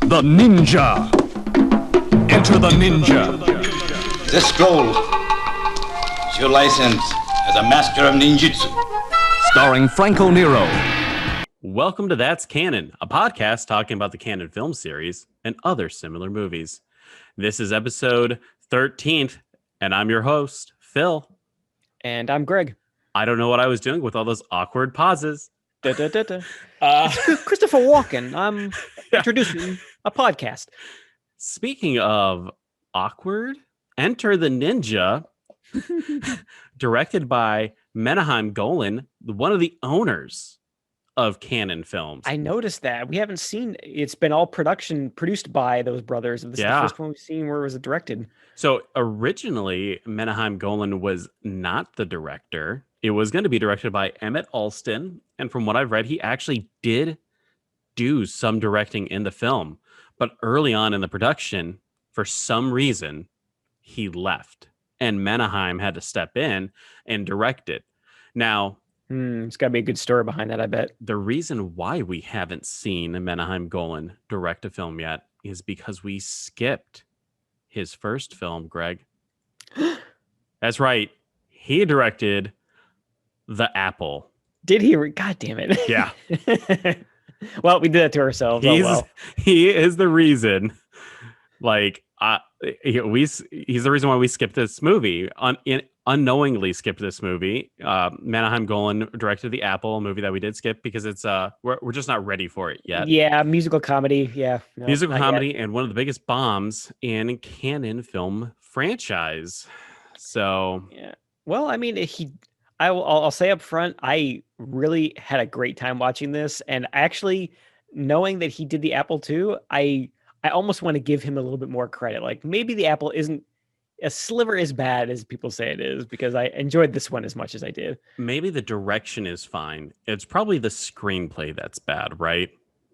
The Ninja. Enter the Ninja. This scroll is your license as a master of ninjutsu. Starring Franco Nero. Welcome to That's Canon, a podcast talking about the Canon film series and other similar movies. This is episode 13th, and I'm your host, Phil. And I'm Greg. I don't know what I was doing with all those awkward pauses. It's Christopher Walken. I'm introducing a podcast. Speaking of awkward, Enter the Ninja, directed by Menahem Golan, one of the owners of Canon Films. I noticed that. We haven't seen, it's been all produced by those brothers. This is the first one we've seen where it was directed. So originally, Menahem Golan was not the director. It was going to be directed by Emmett Alston. And from what I've read, he actually did do some directing in the film. But early on in the production, for some reason, he left. And Menahem had to step in and direct it. Now, it's got to be a good story behind that, I bet. the reason why we haven't seen Menahem Golan direct a film yet is because we skipped his first film, Greg. That's right. He directed The Apple. Did he? God damn it. Yeah. Well, we did that to ourselves. He is the reason. Like, he's the reason why we skipped this movie. Unknowingly skipped this movie. Menahem Golan directed The Apple, a movie that we did skip because it's we're just not ready for it yet. Yeah, musical comedy. Yeah, no, musical comedy yet. And one of the biggest bombs in Canon film franchise. So yeah. Well, I mean, I'll say up front, I really had a great time watching this, and actually knowing that he did The Apple too, I almost want to give him a little bit more credit. Like maybe The Apple isn't a sliver as bad as people say it is, because I enjoyed this one as much as I did. Maybe the direction is fine. It's probably the screenplay that's bad, right?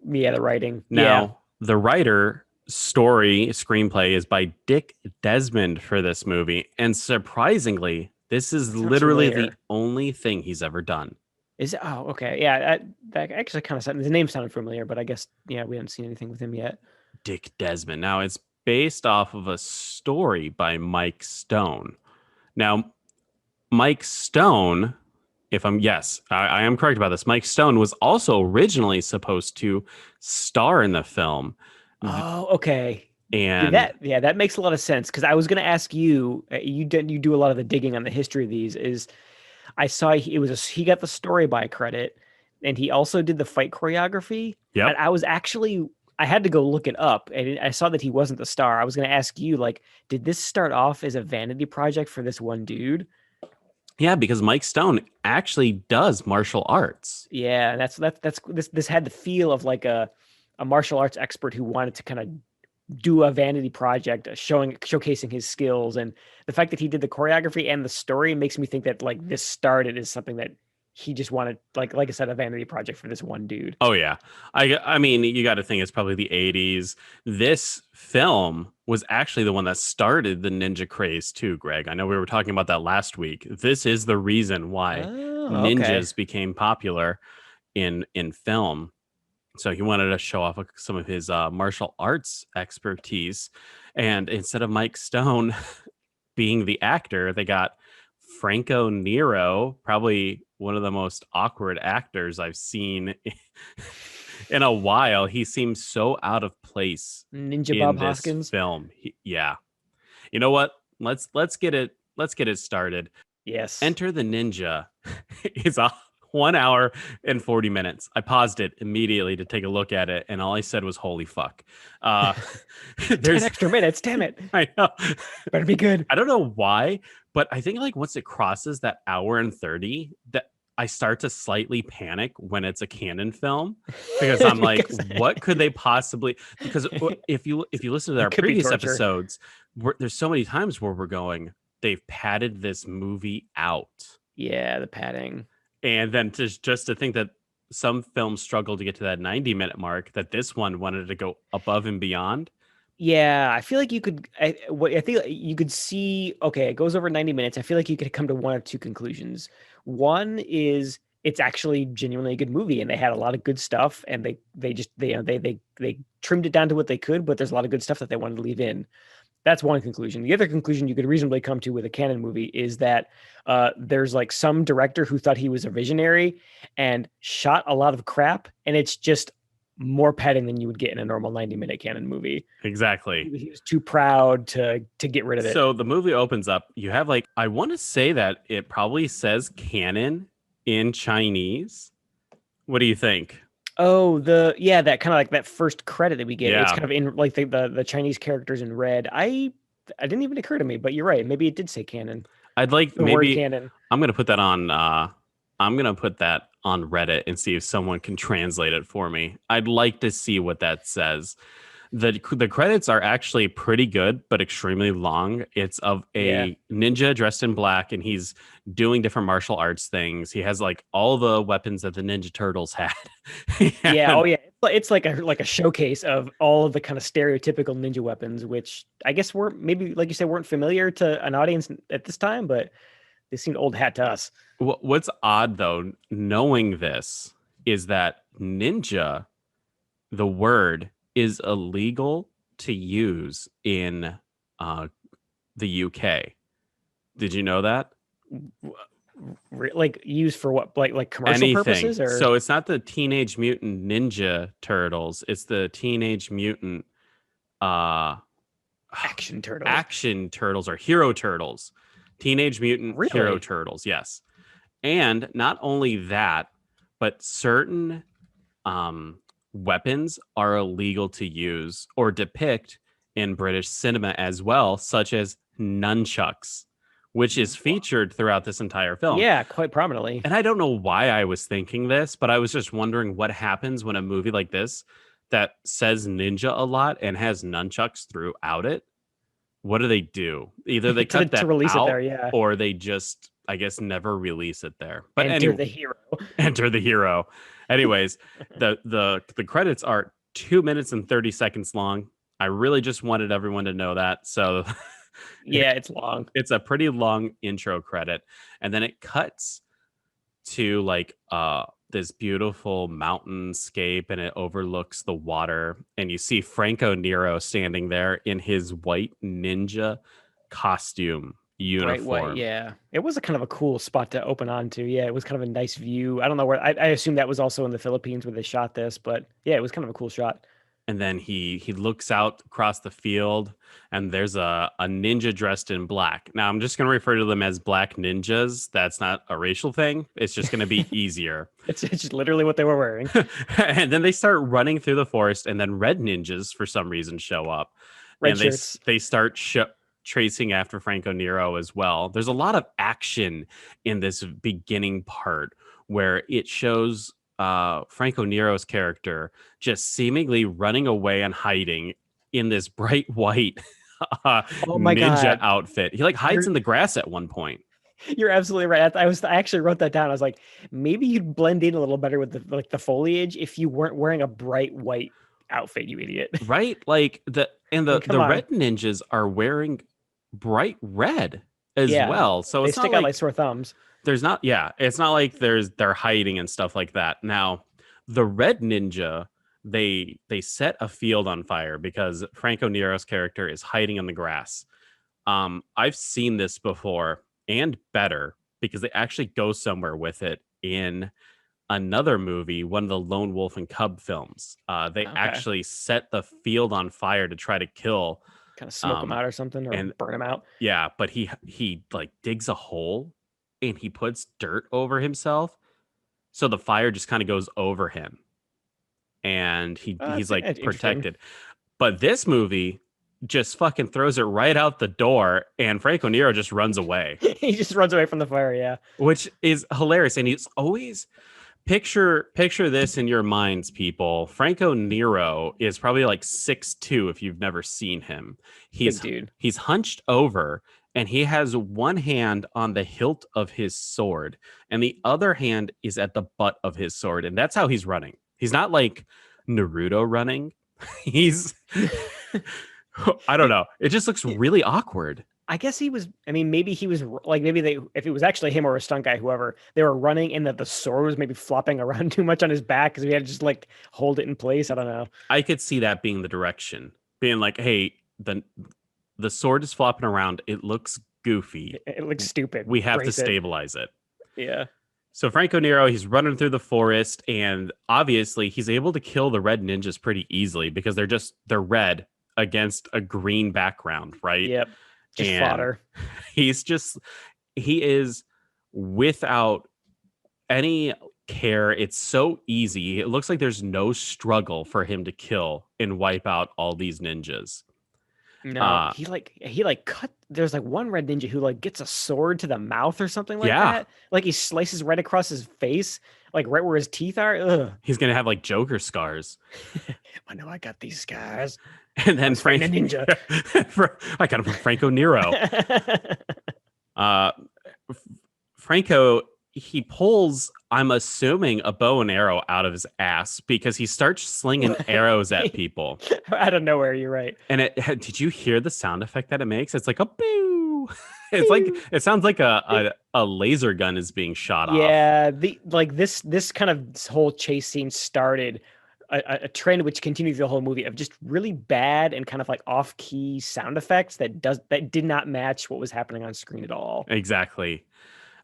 Yeah, the writing. Now, the writer, story, screenplay is by Dick Desmond for this movie. And surprisingly, this is literally the only thing he's ever done. Is it? Oh, okay. Yeah, that actually kind of sounded, the name sounded familiar, but I guess, yeah, we haven't seen anything with him yet. Dick Desmond. Now, it's based off of a story by Mike Stone. Now, Mike Stone, I am correct about this. Mike Stone was also originally supposed to star in the film. Oh, okay. And that makes a lot of sense, because I was going to ask you, you do a lot of the digging on the history of these. Is I saw he got the story by credit, and he also did the fight choreography. Yeah, I had to go look it up, and I saw that he wasn't the star. I was going to ask you, like, did this start off as a vanity project for this one dude? Yeah, because Mike Stone actually does martial arts. Yeah, this had the feel of like a martial arts expert who wanted to kind of do a vanity project, showcasing his skills. And the fact that he did the choreography and the story makes me think that like this started as something that he just wanted, like I said, a vanity project for this one dude. Oh yeah. I mean, you got to think it's probably the 80s. This film was actually the one that started the ninja craze too, Greg. I know we were talking about that last week. This is the reason why ninjas became popular in film. So he wanted to show off some of his martial arts expertise. And instead of Mike Stone being the actor, they got Franco Nero, probably one of the most awkward actors I've seen in a while. He seems so out of place. Ninja Bob Hoskins film. Yeah. You know what? Let's get it started. Yes. Enter the Ninja is a 1 hour and 40 minutes. I paused it immediately to take a look at it, and all I said was, holy fuck. 10 extra minutes, damn it. I know. Better be good. I don't know why, but I think like once it crosses that hour and 30, that I start to slightly panic when it's a Canon film, because I'm like, what could they possibly, because if you listen to our previous episodes, there's so many times where we're going, they've padded this movie out. Yeah, the padding. And then just to think that some films struggle to get to that 90-minute mark, that this one wanted to go above and beyond. Yeah, I feel like you could. I think you could see. Okay, it goes over 90 minutes. I feel like you could come to one of two conclusions. One is it's actually genuinely a good movie, and they had a lot of good stuff, and they trimmed it down to what they could, but there's a lot of good stuff that they wanted to leave in. That's one conclusion. The other conclusion you could reasonably come to with a canon movie is that there's like some director who thought he was a visionary and shot a lot of crap, and it's just more padding than you would get in a normal 90-minute canon movie. Exactly. He was too proud to get rid of it. So the movie opens up. You have like, I want to say that it probably says canon in Chinese. What do you think? Oh, that kind of like that first credit that we get. It's Yeah. kind of in like the Chinese characters in red. I didn't even occur to me, but you're right. Maybe it did say canon. I'd like The word maybe canon. I'm gonna put that on Reddit and see if someone can translate it for me. I'd like to see what that says. The credits are actually pretty good, but extremely long. It's of a ninja dressed in black, and he's doing different martial arts things. He has like all the weapons that the Ninja Turtles had. Yeah. Oh, yeah. It's like a showcase of all of the kind of stereotypical ninja weapons, which I guess were maybe, like you said, weren't familiar to an audience at this time, but they seemed old hat to us. What's odd though, knowing this, is that ninja, the word, is illegal to use in the UK. Did you know that? Like used for what? Like commercial Anything. purposes? Or So it's not the Teenage Mutant Ninja Turtles. It's the Teenage Mutant Action Turtles. Action Turtles or Hero Turtles. Teenage Mutant Really? Hero Turtles, yes. And not only that, but certain weapons are illegal to use or depict in British cinema as well, such as nunchucks, which is featured throughout this entire film. Yeah, quite prominently. And I don't know why I was thinking this, but I was just wondering what happens when a movie like this that says ninja a lot and has nunchucks throughout it, what do they do? Either they cut that to release out, it there, yeah. or they just, I guess, never release it there. But Enter the hero. enter the hero. Anyways, the credits are 2 minutes and 30 seconds long. I really just wanted everyone to know that. So Yeah, it's long. it's a pretty long intro credit, and then it cuts to like this beautiful mountainscape, and it overlooks the water, and you see Franco Nero standing there in his white ninja costume uniform. Bright white, yeah. It was a kind of a cool spot to open onto. Yeah, it was kind of a nice view. I don't know where, I assume that was also in the Philippines where they shot this, but yeah, it was kind of a cool shot. And then he looks out across the field, and there's a ninja dressed in black. Now I'm just going to refer to them as black ninjas. That's not a racial thing. It's just going to be easier. It's just literally what they were wearing. And then they start running through the forest, and then red ninjas for some reason show up. Red and shirts. they start tracing after Franco Nero as well. There's a lot of action in this beginning part where it shows Franco Nero's character just seemingly running away and hiding in this bright white Oh my ninja God. outfit. He like hides in the grass at one point. You're absolutely right. I actually wrote that down. I was like, maybe you'd blend in a little better with the foliage if you weren't wearing a bright white outfit, you idiot. Right? Like the Come on. red ninjas are wearing bright red as Yeah, well. So They it's stick not out like like sore thumbs. there's not, yeah, it's not like they're hiding and stuff like that. Now, the red ninja, they set a field on fire because Franco Nero's character is hiding in the grass. I've seen this before and better because they actually go somewhere with it in another movie, one of the Lone Wolf and Cub films. They Okay. actually set the field on fire to try to kill. Kind of smoke them out or something, or and- burn them out. Yeah, but he like digs a hole and he puts dirt over himself, so the fire just kind of goes over him, and he's That's like interesting. protected. But this movie just fucking throws it right out the door, and Franco Nero just runs away, He just runs away from the fire. Yeah. which is hilarious. And he's always picture this in your minds, people. Franco Nero is probably like 6'2" if you've never seen him. Big dude. He's hunched over, and he has one hand on the hilt of his sword, and the other hand is at the butt of his sword. And that's how he's running. He's not like Naruto running. He's, I don't know. It just looks really awkward. I guess he was. I mean, maybe he was like maybe they if it was actually him or a stunt guy, whoever they were running, and that the sword was maybe flopping around too much on his back because he had to just like hold it in place. I don't know. I could see that being the direction, being like, hey, the sword is flopping around. It looks goofy. It looks stupid. We have to Brace it. stabilize it. Yeah. So Franco Nero, he's running through the forest, and obviously he's able to kill the red ninjas pretty easily because they're red against a green background, right? Yep. Just And fodder. he is without any care. It's so easy. It looks like there's no struggle for him to kill and wipe out all these ninjas. No, he like cut. There's like one red ninja who like gets a sword to the mouth or something like Yeah. that. Like he slices right across his face, like right where his teeth are. Ugh. He's gonna have like Joker scars. I know I got these scars. And then fighting a ninja. I got him from Franco Nero. Franco, he pulls, I'm assuming, a bow and arrow out of his ass because he starts slinging arrows at people. Out of nowhere, you're right. And did you hear the sound effect that it makes? It's like a boo. It's like it sounds like a laser gun is being shot off. Yeah, this kind of whole chase scene started a trend which continues the whole movie of just really bad and kind of like off-key sound effects that did not match what was happening on screen at all. Exactly.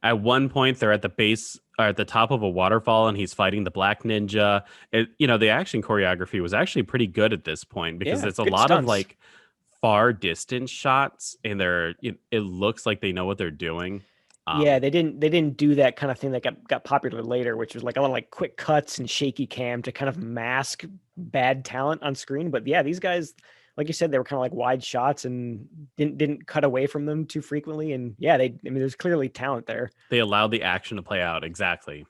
At one point, they're at the base or at the top of a waterfall, and he's fighting the black ninja. The action choreography was actually pretty good at this point because it's a lot of like far distance shots, and it looks like they know what they're doing. Yeah, they didn't do that kind of thing that got popular later, which was like a lot of like quick cuts and shaky cam to kind of mask bad talent on screen. But yeah, these guys, like you said, they were kind of like wide shots and didn't cut away from them too frequently. And yeah, there's clearly talent there. They allowed the action to play out. Exactly.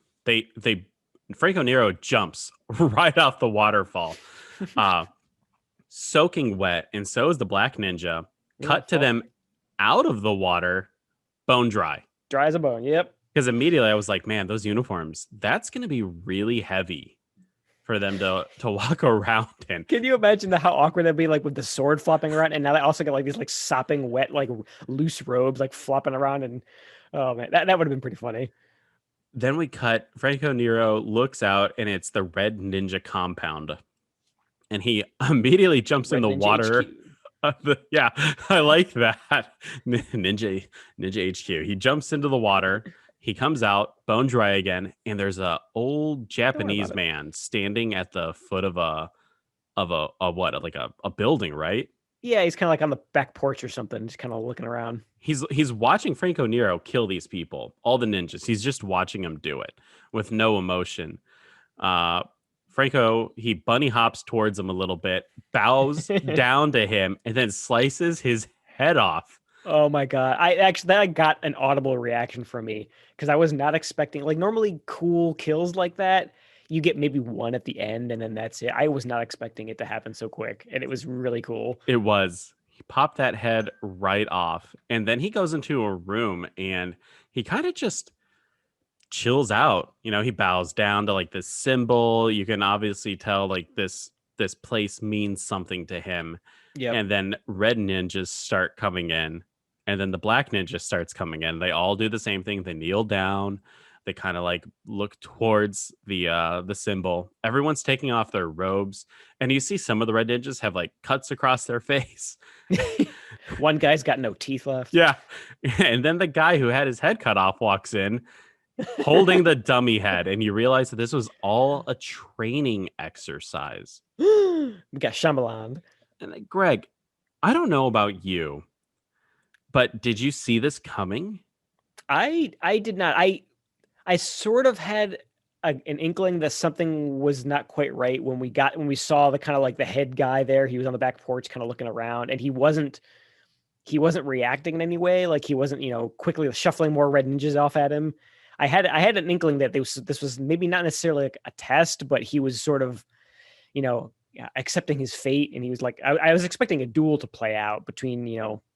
Franco Nero jumps right off the waterfall, soaking wet, and so is the black ninja. Cut to them out of the water, bone dry. Dry as a bone. Yep. Because immediately I was like, man, those uniforms, that's going to be really heavy for them to walk around in. Can you imagine how awkward that'd be, like with the sword flopping around, and now they also got like these like sopping wet, like loose robes like flopping around, and oh man, that would have been pretty funny. Then we cut. Franco Nero looks out, and it's the red ninja compound, and he immediately jumps in the water. Yeah, I like that. Ninja HQ. He jumps into the water. He comes out, bone dry again, and there's a old Japanese man standing at the foot of a building, right? Yeah, he's kind of like on the back porch or something, just kind of looking around. He's watching Franco Nero kill these people, all the ninjas. He's just watching him do it with no emotion. Franco, he bunny hops towards him a little bit, bows down to him, and then slices his head off. Oh my God. That got an audible reaction from me because I was not expecting, like normally cool kills like that, you get maybe one at the end and then that's it. I was not expecting it to happen so quick, and it was really cool. It was. He popped that head right off, and then he goes into a room and he kind of just chills out. He bows down to like this symbol. You can obviously tell like this place means something to him. Yeah. And then red ninjas start coming in, and then the black ninja starts coming in. They all do the same thing. They kneel down. They kind of like look towards the symbol. Everyone's taking off their robes, and you see some of the red ninjas have like cuts across their face. One guy's got no teeth left. Yeah. And then the guy who had his head cut off walks in holding the dummy head, and you realize that this was all a training exercise. We got Shyamalan. And Greg, I don't know about you, but did you see this coming? I did not. I sort of had an inkling that something was not quite right when we saw the kind of like the head guy there. He was on the back porch kind of looking around, and he wasn't reacting in any way. Like he wasn't, quickly shuffling more red ninjas off at him. I had an inkling that this was maybe not necessarily like a test, but he was sort of, accepting his fate. And he was like, I was expecting a duel to play out between,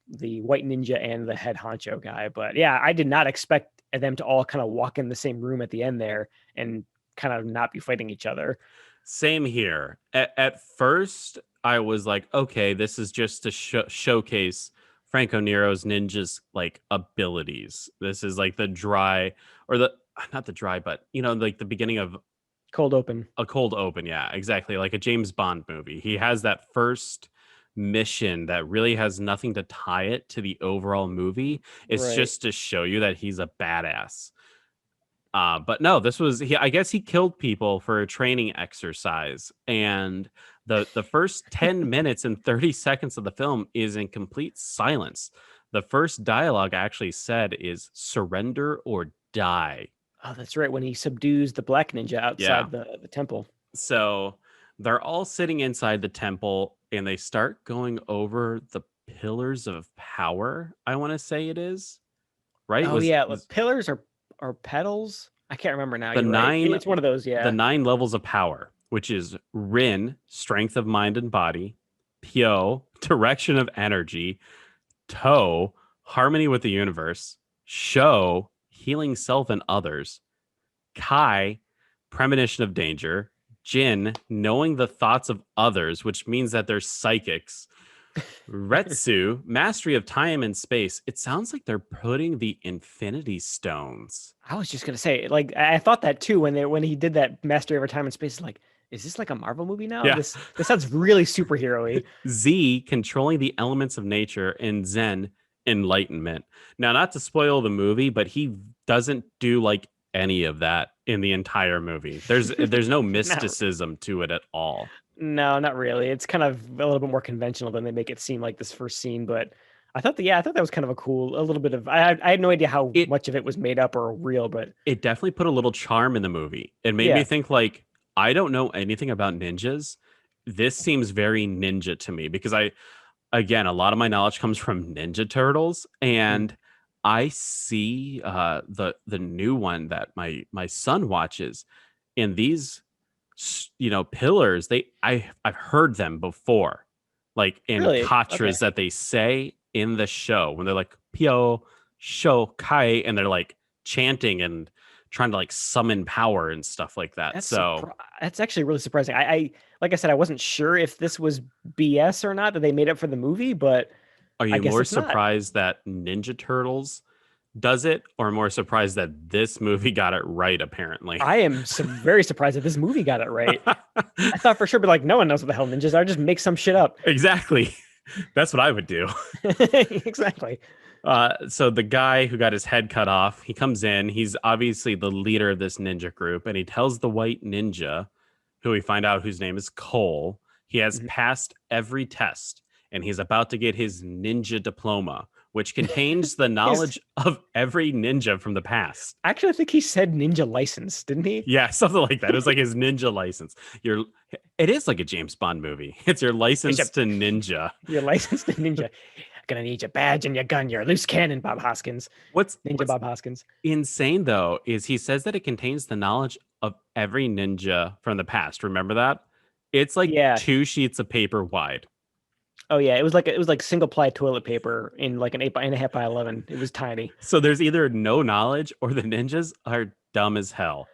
the white ninja and the head honcho guy. But yeah, I did not expect them to all kind of walk in the same room at the end there and kind of not be fighting each other. Same here. At first, I was like, okay, this is just to showcase Franco Nero's ninja's like abilities. This is like the dry or the not the dry, but like the beginning of Cold open. a cold open. Yeah, exactly. Like a James Bond movie. He has that first mission that really has nothing to tie it to the overall movie. It's Right. just to show you that he's a badass. But no, this was I guess he killed people for a training exercise, and the first 10 minutes and 30 seconds of the film is in complete silence. The first dialogue actually said is surrender or die. Oh, that's right. When he subdues the black ninja Yeah. outside the temple. So they're all sitting inside the temple and they start going over the pillars of power. I want to say it is right. Oh yeah, pillars or petals. I can't remember now. The You're right. nine It's one of those. the Yeah. 9 levels of power, which is Rin, strength of mind and body, Pyo, direction of energy, To, harmony with the universe, Sho, healing self and others, Kai, premonition of danger, Jin, knowing the thoughts of others, which means that they're psychics, Retsu, mastery of time and space. It sounds like they're putting the Infinity Stones. I was just gonna say, like, I thought that too when he did that Mastery over Time and Space. Like, is this like a Marvel movie now? Yeah. This sounds really superhero-y. Z, controlling the elements of nature, and Zen, enlightenment. Now, not to spoil the movie, but he doesn't do like any of that in the entire movie. There's no mysticism to it at all. No, not really. It's kind of a little bit more conventional than they make it seem like this first scene. But I thought that was kind of a little bit of. I had no idea how much of it was made up or real, but it definitely put a little charm in the movie. It made me think like, I don't know anything about ninjas. This seems very ninja to me because again, a lot of my knowledge comes from Ninja Turtles, and I see the new one that my son watches, and these pillars. I've heard them before, like in kachras that they say in the show when they're like Pyo, Sho, Kai, and they're like chanting and trying to like summon power and stuff like that. That's actually really surprising. I like I said, I wasn't sure if this was BS or not that they made up for the movie, but are you more surprised that Ninja Turtles does it, or more surprised that this movie got it right? Apparently, I am very surprised that this movie got it right. I thought for sure, but like no one knows what the hell ninjas are. Just make some shit up. Exactly. That's what I would do. Exactly. So the guy who got his head cut off, he comes in. He's obviously the leader of this ninja group, and he tells the white ninja, who we find out whose name is Cole, he has passed every test, and he's about to get his ninja diploma, which contains the knowledge of every ninja from the past. Actually, I think he said ninja license, didn't he? Yeah, something like that. It was like his ninja license. It is like a James Bond movie. It's your license to ninja. Your license to ninja. Gonna need your badge and your gun. You're a loose cannon, Bob Hoskins. What's Bob Hoskins? Insane though is he says that it contains the knowledge of every ninja from the past. Remember that? It's like 2 sheets of paper wide. Oh yeah, it was like single ply toilet paper in like an 8.5 by 11. It was tiny. So there's either no knowledge or the ninjas are dumb as hell.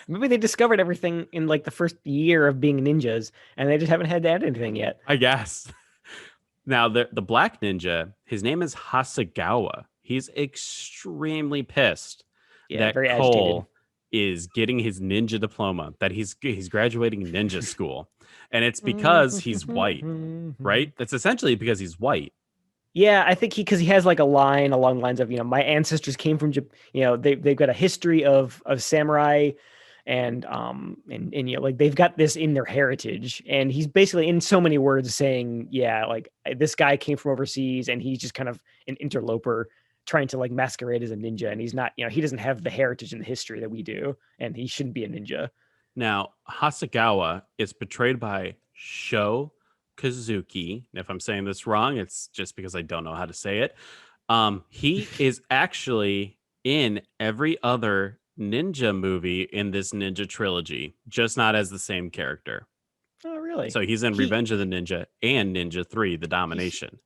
Maybe they discovered everything in like the first year of being ninjas, and they just haven't had to add anything yet. I guess. Now, the black ninja, his name is Hasegawa. He's extremely pissed that very Cole agitated. is getting his ninja diploma, that he's graduating ninja school. And it's because he's white, right? That's essentially because he's white. Yeah, I think because he has like a line along the lines of, my ancestors came from, they've got a history of samurai and like they've got this in their heritage. And he's basically in so many words saying, like this guy came from overseas and he's just kind of an interloper trying to like masquerade as a ninja. And he's not, he doesn't have the heritage and the history that we do. And he shouldn't be a ninja. Now, Hasegawa is portrayed by Sho Kazuki. If I'm saying this wrong, it's just because I don't know how to say it. He is actually in every other ninja movie in this ninja trilogy, just not as the same character. Oh, really? So he's in Revenge of the Ninja and Ninja 3, The Domination.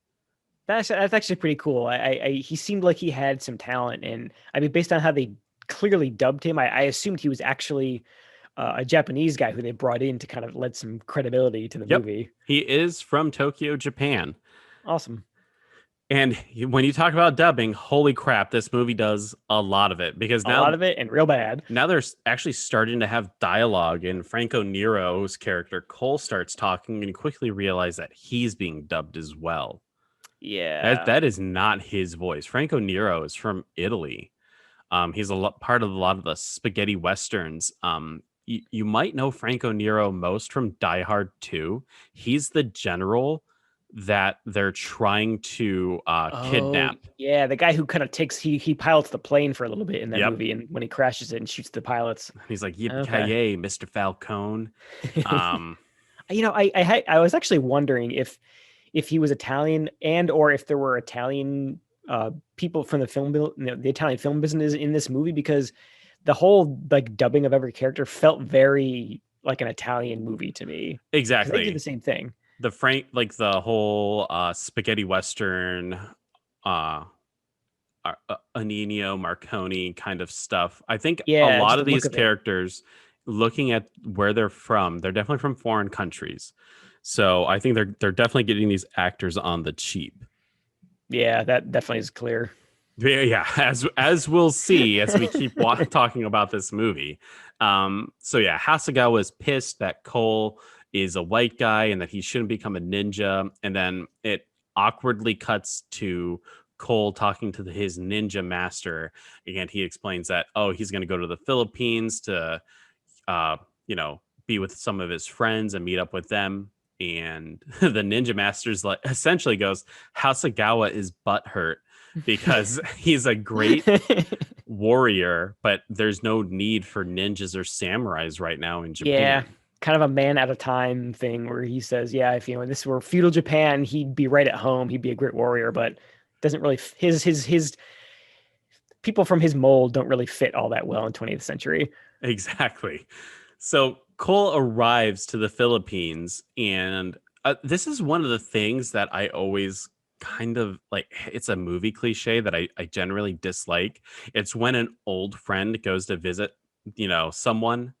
That's actually pretty cool. He seemed like he had some talent, and I mean, based on how they clearly dubbed him, I assumed he was actually a Japanese guy who they brought in to kind of lend some credibility to the movie. He is from Tokyo, Japan. Awesome. And when you talk about dubbing, holy crap, this movie does a lot of it because A lot of it and real bad. now they're actually starting to have dialogue, and Franco Nero's character Cole starts talking and you quickly realize that he's being dubbed as well. Yeah. That is not his voice. Franco Nero is from Italy. He's part of a lot of the spaghetti westerns. You might know Franco Nero most from Die Hard 2. He's the general that they're trying to kidnap. Yeah, the guy who kind of he pilots the plane for a little bit in that Yep. movie, and when he crashes it and shoots the pilots. He's like, yippee-ki-yay, Mr. Falcone. I was actually wondering if he was Italian or if there were Italian people from the Italian film business in this movie, because the whole like dubbing of every character felt very like an Italian movie to me. Exactly. They do the same thing. The whole spaghetti western, Ennio Marconi kind of stuff. I think a lot of these characters, looking at where they're definitely from foreign countries. So I think they're definitely getting these actors on the cheap. Yeah, that definitely is clear. Yeah, as we'll see as we keep talking about this movie. So yeah, Hasegawa is pissed that Cole is a white guy and that he shouldn't become a ninja. And then it awkwardly cuts to Cole talking to his ninja master. And he explains that, he's going to go to the Philippines to, be with some of his friends and meet up with them. And the ninja master's essentially goes, Hasegawa is butthurt because he's a great warrior, but there's no need for ninjas or samurais right now in Japan. Yeah, kind of a man at a time thing where he says, yeah, if this were feudal Japan, he'd be right at home. He'd be a great warrior, but doesn't really his people from his mold don't really fit all that well in 20th century. Exactly. So Cole arrives to the Philippines, and this is one of the things that I always kind of like. It's a movie cliche that I generally dislike. It's when an old friend goes to visit, someone,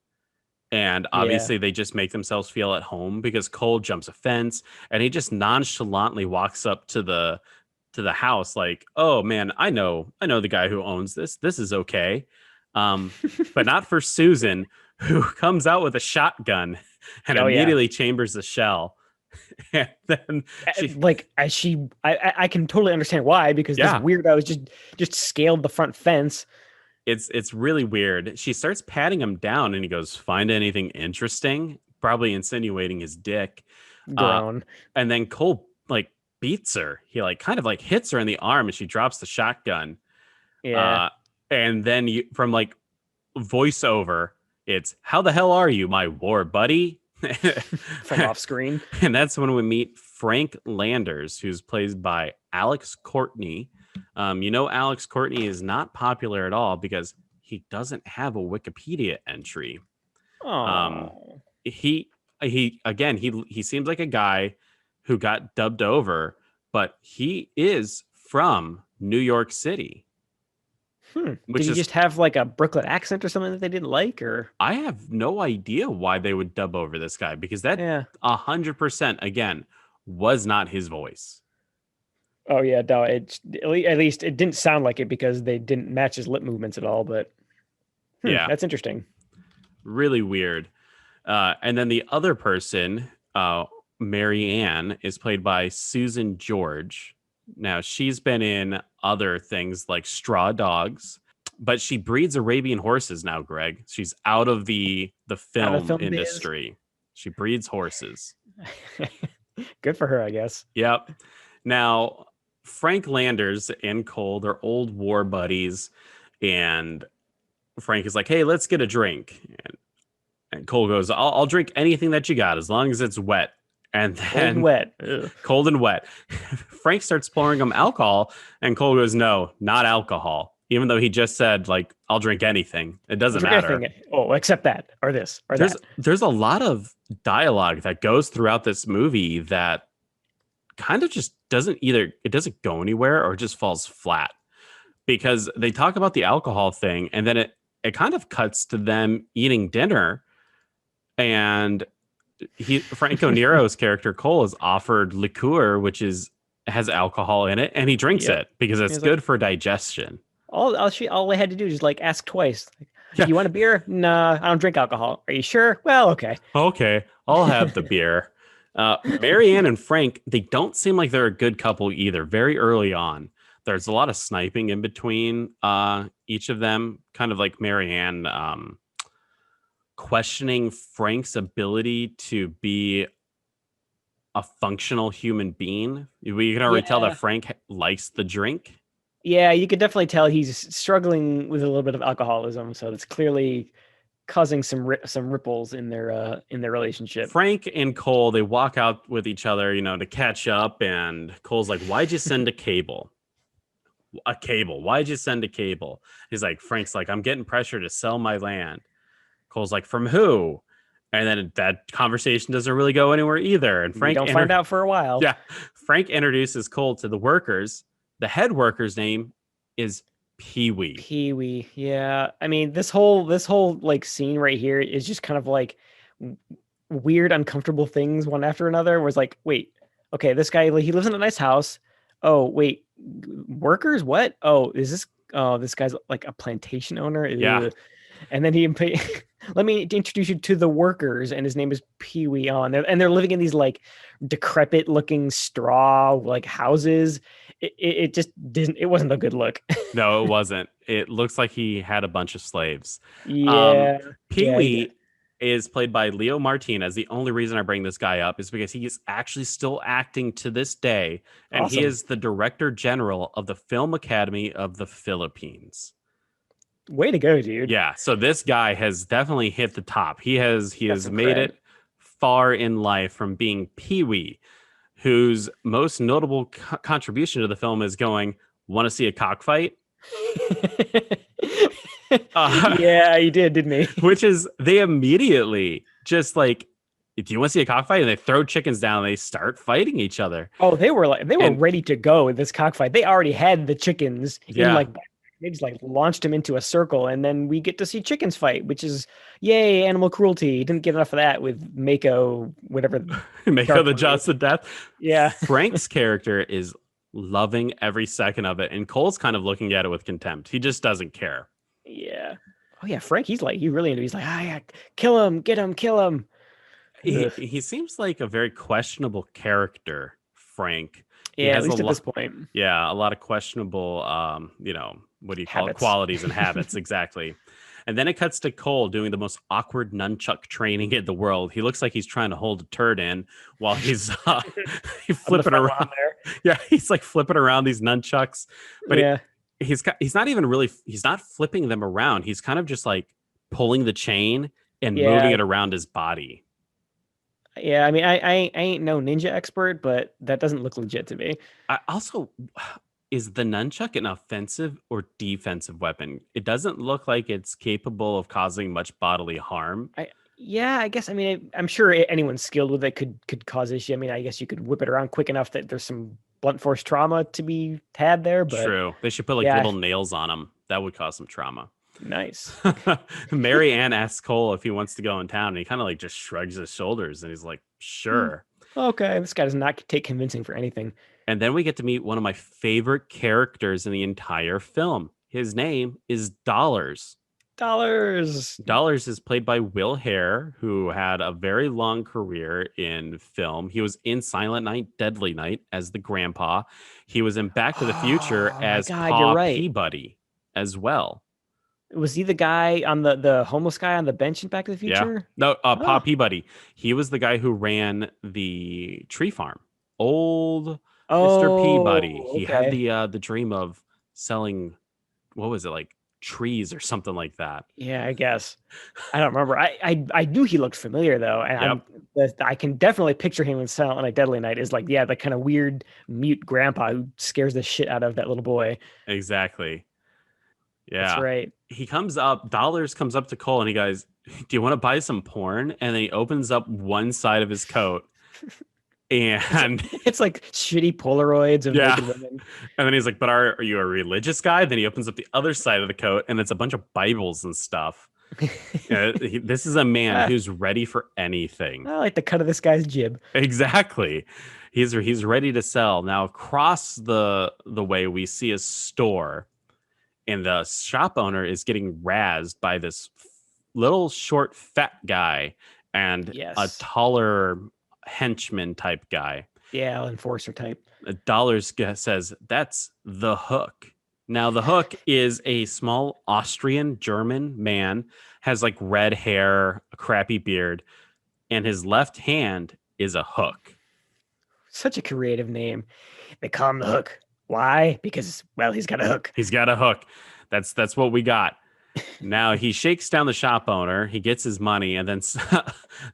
and obviously they just make themselves feel at home, because Cole jumps a fence and he just nonchalantly walks up to the house like, oh man, I know the guy who owns this. This is okay. But not for Susan, who comes out with a shotgun and immediately chambers the shell. And then I can totally understand why, because this weirdo just scaled the front fence. It's really weird. She starts patting him down and he goes, find anything interesting? Probably insinuating his dick. Grown. And then Cole beats her. He kind of hits her in the arm and she drops the shotgun. Yeah. And then from voiceover, it's, how the hell are you, my war buddy? From off screen. And that's when we meet Frank Landers, who's played by Alex Courtney. Alex Courtney is not popular at all because he doesn't have a Wikipedia entry. Oh. He seems like a guy who got dubbed over, but he is from New York City. Did he just have a Brooklyn accent or something that they didn't like? Or I have no idea why they would dub over this guy, because that 100% again was not his voice. Oh yeah, no, at least it didn't sound like it, because they didn't match his lip movements at all. But that's interesting. Really weird. And then the other person, Mary Ann, is played by Susan George. Now, she's been in other things like Straw Dogs, but she breeds Arabian horses now, Greg. She's out of the film industry. She breeds horses. Good for her, I guess. Yep. Now, Frank Landers and Cole, they're old war buddies, and Frank is like, hey, let's get a drink. And Cole goes, I'll drink anything that you got as long as it's wet. And then cold and wet. Frank starts pouring him alcohol, and Cole goes, no, not alcohol. Even though he just said, I'll drink anything. It doesn't matter. Anything. Oh, except that, or this, or that. There's a lot of dialogue that goes throughout this movie that kind of just doesn't go anywhere or just falls flat, because they talk about the alcohol thing, and then it kind of cuts to them eating dinner, and Franco Nero's character Cole is offered liqueur, which is has alcohol in it, and he drinks Yep. it because it's He's good for digestion. All I had to do is like ask twice. Like, Yeah. you want a beer? Nah, I don't drink alcohol. Are you sure? Well, okay. Okay, I'll have the beer. Marianne and Frank, they don't seem like they're a good couple either. Very early on, there's a lot of sniping in between each of them. Kind of like Marianne questioning Frank's ability to be a functional human being. We can already tell that Frank likes the drink. Yeah, you could definitely tell he's struggling with a little bit of alcoholism, so it's clearly causing some ripples in their relationship. Frank and Cole, they walk out with each other, to catch up, and Cole's like, "Why'd you send a cable? A cable? Why'd you send a cable?" He's like, Frank's like, "I'm getting pressure to sell my land." Cole's like, "From who?" And then that conversation doesn't really go anywhere either. And Frank don't find out for a while. Yeah, Frank introduces Cole to the workers. The head worker's name is Pee-wee. Pee-wee, yeah. I mean, this whole like scene right here is just kind of like weird, uncomfortable things one after another. Where it's like, wait, okay, this guy, he lives in a nice house. Oh, wait, workers? What? Oh, this guy's like a plantation owner. Yeah. And then let me introduce you to the workers, and his name is Pee-wee. And they're living in these like decrepit looking straw like houses. It just didn't. It wasn't a good look. No, it wasn't. It looks like he had a bunch of slaves. Yeah. Pee-wee is played by Leo Martinez. The only reason I bring this guy up is because he is actually still acting to this day, and Awesome. he is the Director General of the Film Academy of the Philippines. Way to go, dude. Yeah, so this guy has definitely hit the top. He has made cred. it far in life from being Pee-wee, whose most notable contribution to the film is going, "Want to see a cockfight?" Yeah, he did, didn't he? Which is, they immediately just like, "Do you want to see a cockfight?" And they throw chickens down and they start fighting each other. Oh, they were ready to go in this cockfight. They already had the chickens in like, they just like launched them into a circle, and then we get to see chickens fight, which is yay, animal cruelty. Didn't get enough of that with Mako, whatever. Mako the Just of Death. Yeah. Frank's character is loving every second of it, and Cole's kind of looking at it with contempt. He just doesn't care. Yeah. Oh yeah, Frank, he's really into it. He's like, yeah, kill him, get him, kill him. He seems like a very questionable character, Frank. Yeah, at least at this point. Yeah, a lot of questionable, what do you call it? Qualities and habits, exactly. And then it cuts to Cole doing the most awkward nunchuck training in the world. He looks like he's trying to hold a turd in while he's flipping around there. Yeah, he's like flipping around these nunchucks, but he's not flipping them around. He's kind of just like pulling the chain and moving it around his body. Yeah, I mean, I ain't no ninja expert, but that doesn't look legit to me. Is the nunchuck an offensive or defensive weapon? It doesn't look like it's capable of causing much bodily harm. I guess. I mean, I'm sure anyone skilled with it could cause issue. I mean, I guess you could whip it around quick enough that there's some blunt force trauma to be had there. But true, they should put like little nails on them. That would cause some trauma. Nice. Mary Ann asks Cole if he wants to go in town, and he kind of like just shrugs his shoulders, and he's like, "Sure." Okay, this guy does not take convincing for anything. And then we get to meet one of my favorite characters in the entire film. His name is Dollars. Dollars is played by Will Hare, who had a very long career in film. He was in Silent Night, Deadly Night as the grandpa. He was in Back to the Future as Pa Peabody as well. Was he the guy on the homeless guy on the bench in Back to the Future? Yeah. No, Pa Peabody. He was the guy who ran the tree farm. Old Mr. Peabody. He had the dream of selling, what was it, like trees or something like that. Yeah, I guess. I don't remember. I knew he looked familiar though. And I can definitely picture him in Silent Night, Deadly Night is like, the kind of weird mute grandpa who scares the shit out of that little boy. Exactly. Yeah. That's right. Dollars comes up to Cole and he goes, "Do you want to buy some porn?" And then he opens up one side of his coat. And it's like shitty Polaroids of naked women. And then he's like, "But are you a religious guy?" Then he opens up the other side of the coat and it's a bunch of Bibles and stuff. This is a man who's ready for anything. I like the cut of this guy's jib. Exactly. He's ready to sell. Now across the way we see a store, and the shop owner is getting razzed by this little short fat guy and a Yes. taller henchman type guy. Yeah, enforcer type. Says that's the Hook. Now the Hook is a small Austrian German man, has like red hair, a crappy beard, and his left hand is a hook. Such a creative name. They call him the Hook. Why? Because, well, he's got a hook. He's got a hook. That's what we got. Now he shakes down the shop owner. He gets his money, and then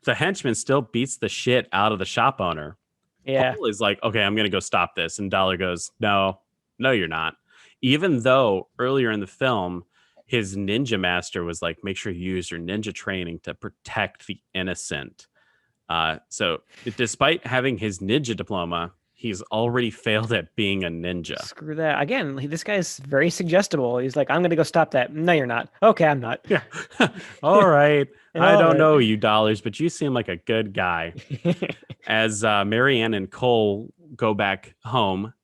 the henchman still beats the shit out of the shop owner. Yeah. Paul is like, okay, I'm going to go stop this. And Dollar goes, no, you're not. Even though earlier in the film, his ninja master was like, make sure you use your ninja training to protect the innocent. So despite having his ninja diploma, he's already failed at being a ninja. Screw that. Again, this guy's very suggestible. He's like, I'm going to go stop that. No, you're not. Okay, I'm not. Yeah. All right. I don't right. know you, Dollars, but you seem like a good guy. As Marianne and Cole go back home,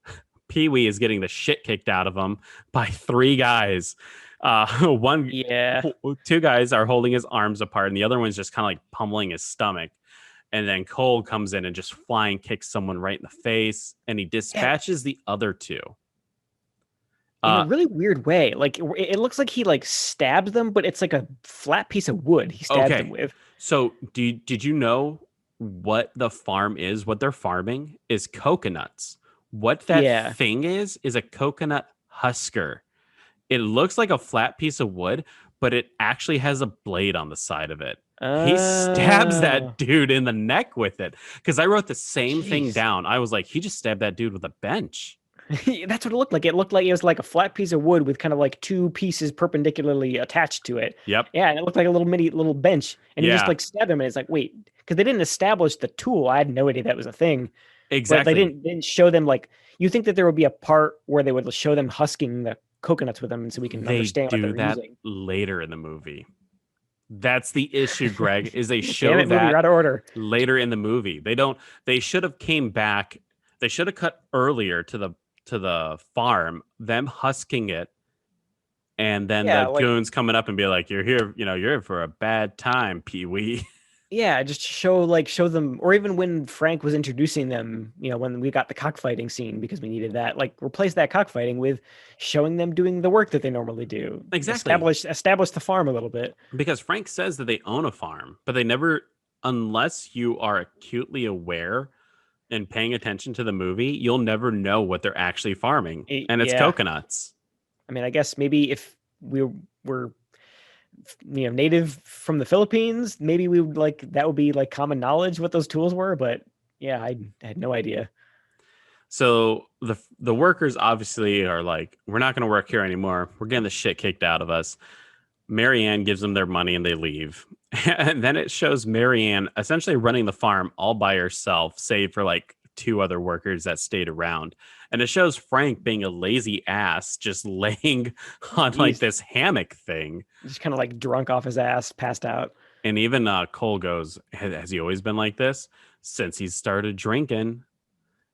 Pee-wee is getting the shit kicked out of him by three guys. Two guys are holding his arms apart, and the other one's just kind of like pummeling his stomach. And then Cole comes in and just flying kicks someone right in the face, and he dispatches the other two. In a really weird way. Like, it looks like he like stabs them, but it's like a flat piece of wood he stabs them with. So did you know what the farm is? What they're farming is coconuts. What that thing is a coconut husker. It looks like a flat piece of wood, but it actually has a blade on the side of it. He stabs that dude in the neck with it. Because I wrote the same thing down. I was like, he just stabbed that dude with a bench. That's what it looked like. It looked like it was like a flat piece of wood with kind of like two pieces perpendicularly attached to it. Yep. Yeah, and it looked like a little bench. And he just like stabbed him, and it's like, wait, because they didn't establish the tool. I had no idea that was a thing. Exactly. But they didn't show them, like, you think that there would be a part where they would show them husking the coconuts with them, and so we can understand what they're using. Later in the movie. That's the issue, Greg, is they show that that out of order. Later in the movie. They should have came back. They should have cut earlier to the farm, them husking it, and then the goons coming up and be like, you're here for a bad time, Pee-wee. Yeah, just show them, or even when Frank was introducing them, when we got the cockfighting scene, because we needed that, like, replace that cockfighting with showing them doing the work that they normally do. Exactly. Establish the farm a little bit. Because Frank says that they own a farm, but they never, unless you are acutely aware and paying attention to the movie, you'll never know what they're actually farming. And it's coconuts. I mean, I guess maybe if we were native from the Philippines, maybe we would that would be like common knowledge what those tools were, but yeah, I had no idea. So the workers obviously are like, we're not going to work here anymore. We're getting the shit kicked out of us. Marianne gives them their money and they leave. And then it shows Marianne essentially running the farm all by herself, save for like two other workers that stayed around. And it shows Frank being a lazy ass, just laying on like this hammock thing. Just kind of like drunk off his ass, passed out. And even Cole goes, has he always been like this? Since he started drinking.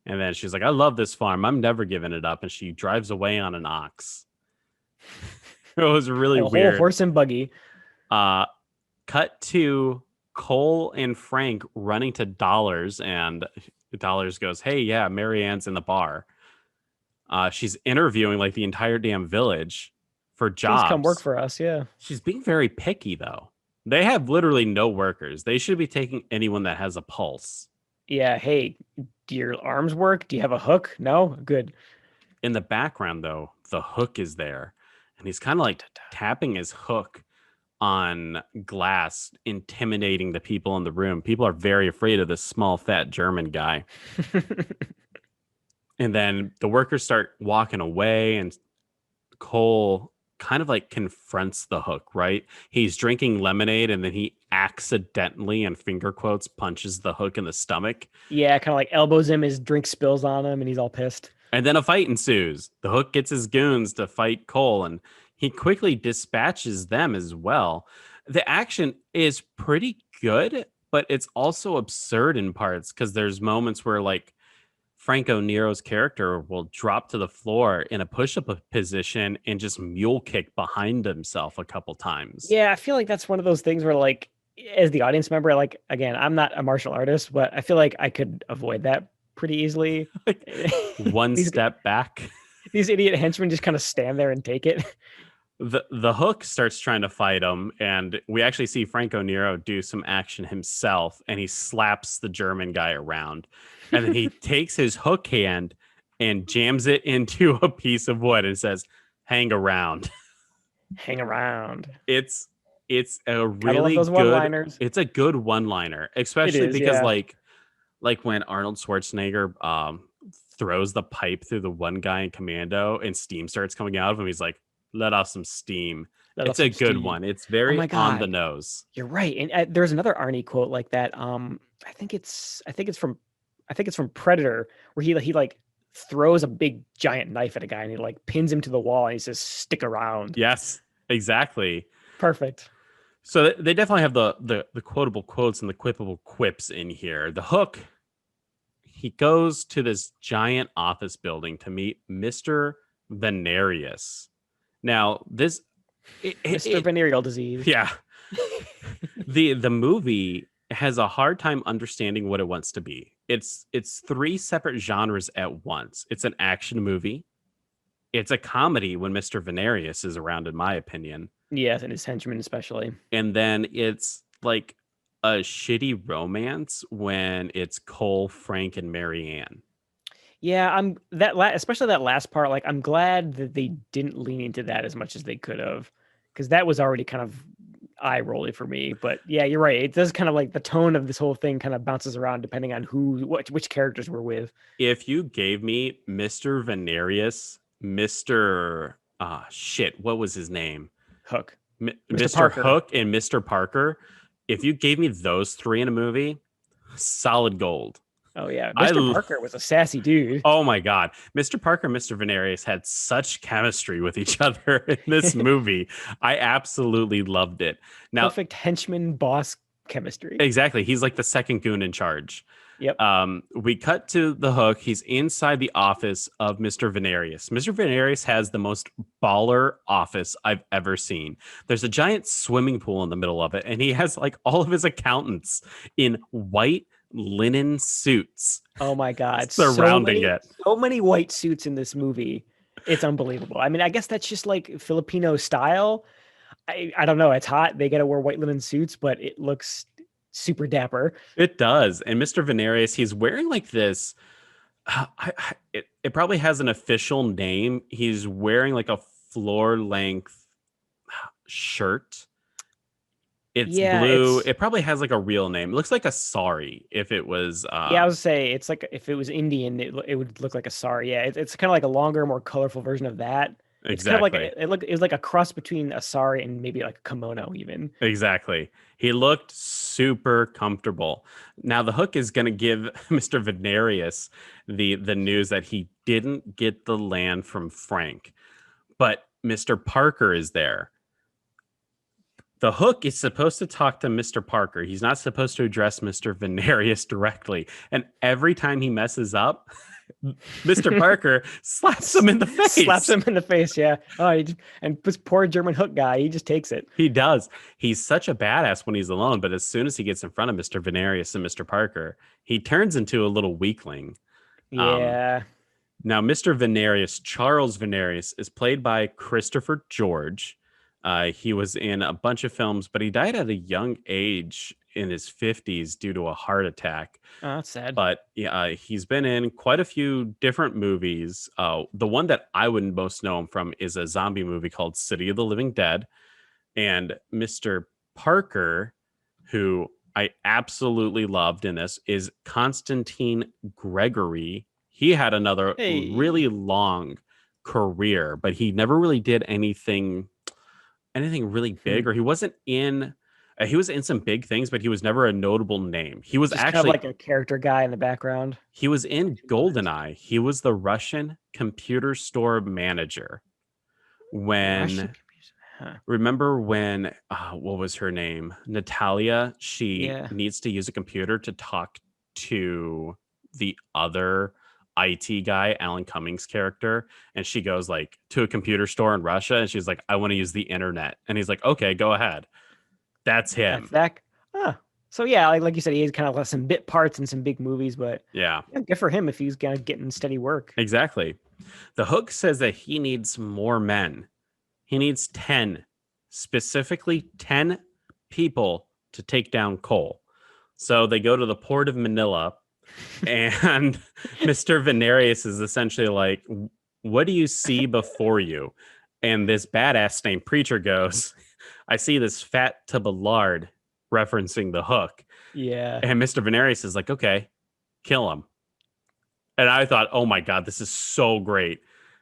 And then she's like, I love this farm. I'm never giving it up. And she drives away on an ox. It was really weird. Whole horse and buggy. Cut to Cole and Frank running to Dollars, and Dollars goes, hey, yeah, Marianne's in the bar. She's interviewing like the entire damn village for jobs. Please come work for us, yeah. She's being very picky, though. They have literally no workers. They should be taking anyone that has a pulse. Yeah, hey, do your arms work? Do you have a hook? No? Good. In the background, though, the Hook is there. And he's kind of like tapping his hook on glass, intimidating the people in the room. People are very afraid of this small, fat German guy. And then the workers start walking away, and Cole kind of like confronts the Hook, right? He's drinking lemonade, and then he accidentally, in finger quotes, punches the Hook in the stomach. Yeah, kind of like elbows him, his drink spills on him, and he's all pissed. And then a fight ensues. The Hook gets his goons to fight Cole, and he quickly dispatches them as well. The action is pretty good, but it's also absurd in parts, because there's moments where like Franco Nero's character will drop to the floor in a push-up position and just mule kick behind himself a couple times. Yeah, I feel like that's one of those things where, like, as the audience member, like, again, I'm not a martial artist, but I feel like I could avoid that pretty easily. Like, one these step back. these idiot henchmen just kind of stand there and take it. The Hook starts trying to fight him, and we actually see Franco Nero do some action himself, and he slaps the German guy around, and then he takes his hook hand and jams it into a piece of wood and says, "Hang around." Hang around. It's a Gotta love really those good. one-liners. It's a good one-liner, especially is, because yeah. like when Arnold Schwarzenegger throws the pipe through the one guy in Commando and steam starts coming out of him. He's like, "Let off some steam." Let off It's a some good steam. one. It's very my on the God. nose. You're right. And there's another Arnie quote like that. I think it's from Predator, where he like throws a big giant knife at a guy and he like pins him to the wall and he says, "Stick around." Yes, exactly. Perfect. So they definitely have the quotable quotes and the quippable quips in here. The Hook, he goes to this giant office building to meet Mr. Venerius. Now, Mr. Venereal disease. yeah. The movie has a hard time understanding what it wants to be. It's three separate genres at once. It's an action movie. It's a comedy when Mr. Venerius is around, in my opinion. Yes, and his henchmen especially. And then it's like a shitty romance when it's Cole, Frank, and Marianne. Yeah, especially that last part. Like, I'm glad that they didn't lean into that as much as they could have, because that was already kind of eye rolly for me. But yeah, you're right. It does kind of like the tone of this whole thing kind of bounces around depending on which characters we're with. If you gave me Mr. Venerius, what was his name? Hook. Mr. Parker. Hook and Mr. Parker. If you gave me those three in a movie, solid gold. Oh yeah, Mr. Parker was a sassy dude. Oh my God. Mr. Parker and Mr. Venerius had such chemistry with each other in this movie. I absolutely loved it. Now, perfect henchman boss chemistry. Exactly. He's like the second goon in charge. Yep. We cut to the Hook. He's inside the office of Mr. Venerius. Mr. Venerius has the most baller office I've ever seen. There's a giant swimming pool in the middle of it, and he has like all of his accountants in white linen suits. Oh my God. Surrounding it. So many white suits in this movie. It's unbelievable. I mean, I guess that's just like Filipino style. I don't know. It's hot. They got to wear white linen suits, but it looks super dapper. It does. And Mr. Venerius, he's wearing like this. It probably has an official name. He's wearing like a floor length shirt. It's blue. It probably has like a real name. It looks like a sari if it was. Yeah, I was say it's like if it was Indian, it would look like a sari. Yeah, it's kind of like a longer, more colorful version of that. It's exactly. kind of like it was like a cross between a sari and maybe like a kimono even. Exactly. He looked super comfortable. Now the Hook is going to give Mr. Venerius the news that he didn't get the land from Frank, but Mr. Parker is there. The Hook is supposed to talk to Mr. Parker. He's not supposed to address Mr. Venerius directly. And every time he messes up, Mr. Parker slaps him in the face. Slaps him in the face, yeah. Oh, and this poor German Hook guy, he just takes it. He does. He's such a badass when he's alone, but as soon as he gets in front of Mr. Venerius and Mr. Parker, he turns into a little weakling. Yeah. Now, Mr. Venerius, Charles Venerius, is played by Christopher George. He was in a bunch of films, but he died at a young age in his 50s due to a heart attack. Oh, that's sad. But yeah, he's been in quite a few different movies. The one that I would most know him from is a zombie movie called City of the Living Dead. And Mr. Parker, who I absolutely loved in this, is Constantine Gregory. He had another really long career, but he never really did anything really big, or he was in some big things, but he was never a notable name. He was just actually kind of like a character guy in the background. He was in GoldenEye. He was the Russian computer store manager. Remember when what was her name? Natalia. She needs to use a computer to talk to the other IT guy, Alan Cummings' character, and she goes like to a computer store in Russia, and she's like, "I want to use the internet," and he's like, "Okay, go ahead." That's That's him. that. Huh. So yeah, like you said, he has kind of left some bit parts in some big movies, but Yeah, yeah, good for him if he's kind of getting steady work. exactly. The Hook says that he needs more men. He needs 10, specifically 10 people to take down Cole. So they go to the port of Manila, and Mr. Venarius is essentially like, "What do you see before you?" And this badass named Preacher goes, "I see this fat tub of lard," referencing the Hook. Yeah. And Mr. Venarius is like, "Okay, kill him." And I thought, oh my God, this is so great.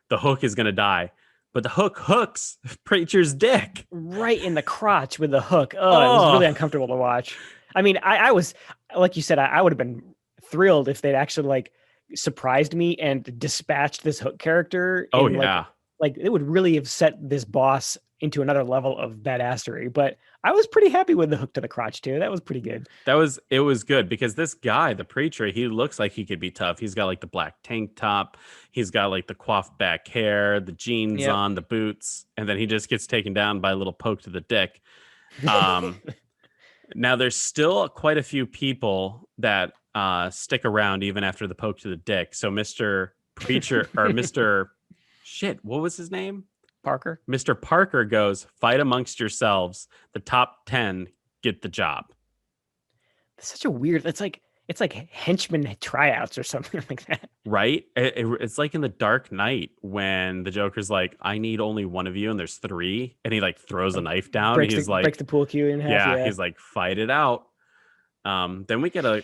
The Hook is going to die. But the Hook hooks Preacher's dick. Right in the crotch with the hook. Oh, it was really uncomfortable to watch. I mean, I was, like you said, I would have been thrilled if they'd actually like surprised me and dispatched this Hook character. Oh, And, yeah. like it would really have set this boss into another level of badassery. But I was pretty happy with the hook to the crotch too. That was pretty good. It was good because this guy, the Preacher, he looks like he could be tough. He's got like the black tank top. He's got like the coiffed back hair, the jeans Yep. on, the boots. And then he just gets taken down by a little poke to the dick. Now there's still quite a few people that stick around even after the poke to the dick. So Mr. Preacher or Mr. Shit, what was his name? Parker. Mr. Parker goes, "Fight amongst yourselves. The top 10 get the job." That's such a weird. It's like henchman tryouts or something like that. Right? It's like in the Dark Knight when the Joker's like, "I need only one of you," and there's 3, and he like throws a knife down. And he's like, breaks the pool cue in half. yeah, he's like, "Fight it out." Then we get a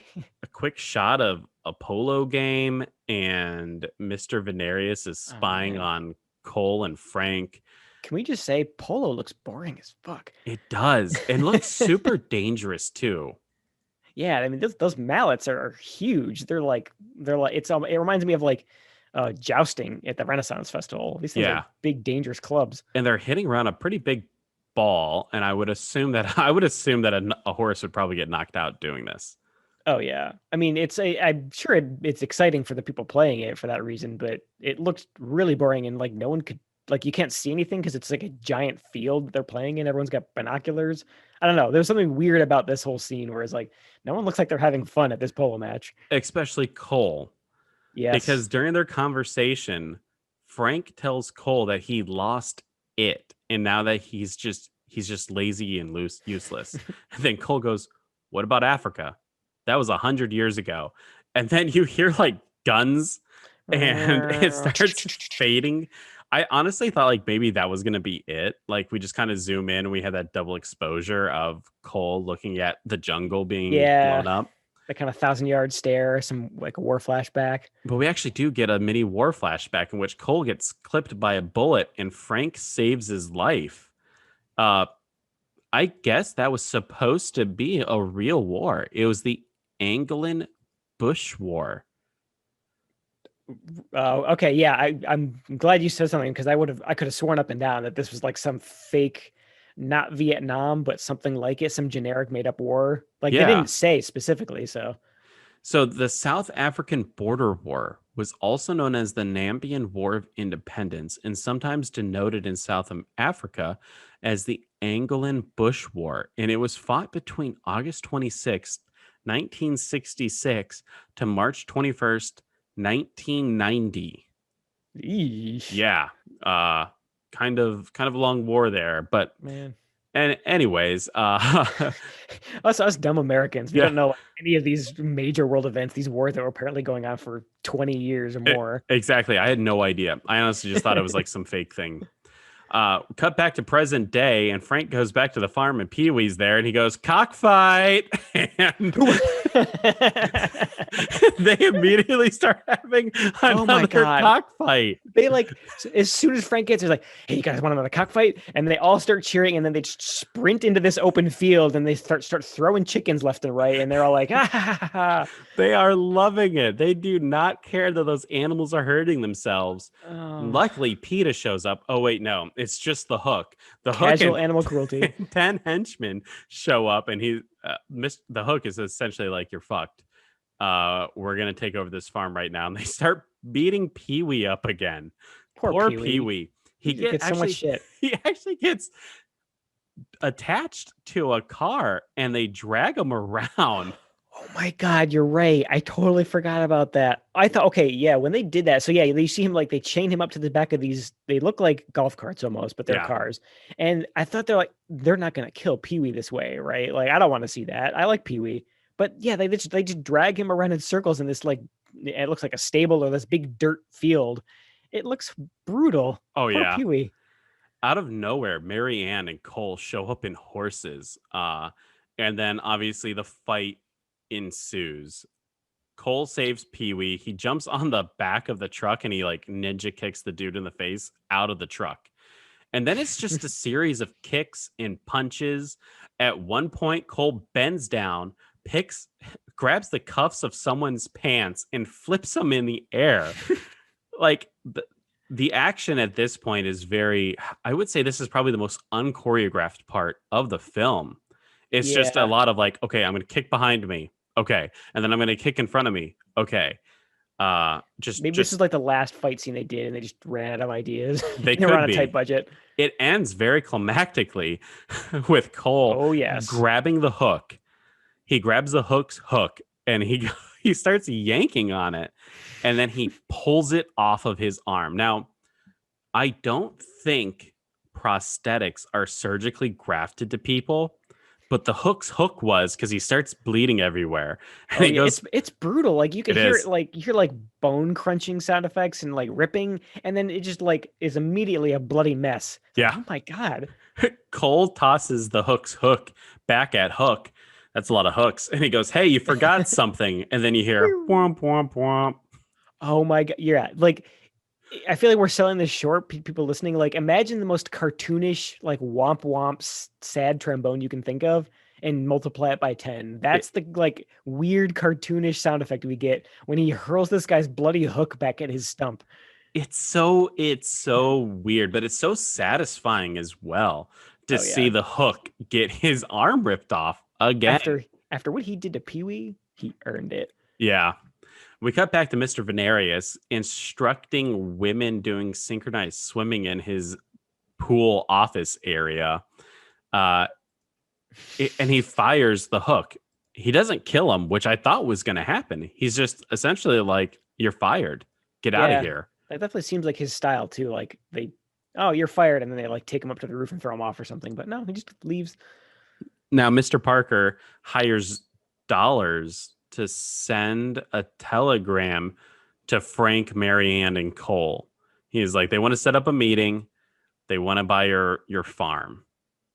quick shot of a polo game, and Mr. Venarius is spying on Cole and Frank. Can we just say polo looks boring as fuck? It does, and looks super dangerous too. Yeah, I mean those mallets are huge. They're like it reminds me of like jousting at the Renaissance Festival. These things are big dangerous clubs, and they're hitting around a pretty big ball. And I would assume that a horse would probably get knocked out doing this. Oh yeah, I mean I'm sure it's exciting for the people playing it for that reason, but it looks really boring and like no one could you can't see anything because it's like a giant field they're playing in. Everyone's got binoculars. I don't know. There's something weird about this whole scene where it's like no one looks like they're having fun at this polo match. Especially Cole. Yes. Because during their conversation, Frank tells Cole that he lost it, and now that he's just lazy and useless. And then Cole goes, "What about Africa? That was 100 years ago." And then you hear like guns, and it starts fading. I honestly thought like maybe that was gonna be it. Like we just kind of zoom in, and we had that double exposure of Cole looking at the jungle being blown up. The kind of 1,000-yard stare, some like a war flashback. But we actually do get a mini war flashback in which Cole gets clipped by a bullet and Frank saves his life. I guess that was supposed to be a real war. It was the Angolan Bush War. Okay, yeah, I'm glad you said something because I could have sworn up and down that this was like some fake, not Vietnam, but something like it, some generic made up war. Like they didn't say specifically. So the South African Border War was also known as the Namibian War of Independence and sometimes denoted in South Africa as the Angolan Bush War. And it was fought between August 26th, 1966 to March 21st, 1990. Eesh. Yeah. Kind of a long war there, but man. And anyways, us dumb Americans, we don't know any of these major world events, these wars that were apparently going on for 20 years or more. Exactly. I had no idea. I honestly just thought it was like some fake thing. Cut back to present day, and Frank goes back to the farm, and Pee Wee's there, and he goes, "Cockfight!" And they immediately start having another cockfight. They like, as soon as Frank gets, they're like, "Hey, you guys want another cockfight?" And they all start cheering, and then they just sprint into this open field, and they start throwing chickens left and right, and they're all like, "Ah, ha, ha, ha." They are loving it. They do not care that those animals are hurting themselves. Luckily, PETA shows up. Oh wait, no. It's just the Hook. The Casual Hook and animal cruelty. 10 henchmen show up, and the Hook is essentially like, "You're fucked. We're gonna take over this farm right now." And they start beating Pee-wee up again. Poor Pee-wee. Pee-wee. He gets so much shit. He actually gets attached to a car and they drag him around. Oh my God, you're right. I totally forgot about that. I thought, okay, yeah, when they did that, so yeah, you see him like they chain him up to the back of these. They look like golf carts almost, but they're Yeah. cars. And I thought they're not gonna kill Pee-wee this way, right? Like I don't want to see that. I like Pee-wee, but yeah, they just drag him around in circles in this like it looks like a stable or this big dirt field. It looks brutal. Oh, Poor yeah. Pee-wee. Out of nowhere, Mary Ann and Cole show up in horses. And then obviously the fight ensues. Cole saves Pee-wee. He jumps on the back of the truck and he like ninja kicks the dude in the face out of the truck. And then it's just a series of kicks and punches. At one point, Cole bends down, grabs the cuffs of someone's pants and flips them in the air. Like the action at this point is I would say this is probably the most unchoreographed part of the film. It's just a lot of like, okay, I'm going to kick behind me. Okay. And then I'm going to kick in front of me. Okay. Maybe this is like the last fight scene they did and they just ran out of ideas. They were on a tight budget. It ends very climactically with Cole grabbing the hook. He grabs the hook and he starts yanking on it. And then he pulls it off of his arm. Now, I don't think prosthetics are surgically grafted to people, but the hook's hook was because he starts bleeding everywhere. And he goes, it's brutal. Like you can hear it, like you hear like bone crunching sound effects and like ripping, and then it just like is immediately a bloody mess. Yeah. Oh my God. Cole tosses the hook's hook back at Hook. That's a lot of hooks. And he goes, hey, you forgot something. And then you hear womp, womp, womp. Oh my God. Yeah. Like, I feel like we're selling this short. People listening, like, imagine the most cartoonish, like, womp womp sad trombone you can think of and multiply it by 10. That's the, like, weird cartoonish sound effect we get when he hurls this guy's bloody hook back at his stump. It's so weird, but it's so satisfying as well to see the hook get his arm ripped off again. After what he did to Pee-wee, he earned it. Yeah. We cut back to Mr. Venarius instructing women doing synchronized swimming in his pool office area. And he fires the hook. He doesn't kill him, which I thought was going to happen. He's just essentially like, you're fired. Get out of here. That definitely seems like his style too. Like you're fired. And then they like take him up to the roof and throw him off or something. But no, he just leaves. Now, Mr. Parker hires dollars to send a telegram to Frank, Mary Ann, and Cole. He's like, they want to set up a meeting. They want to buy your farm.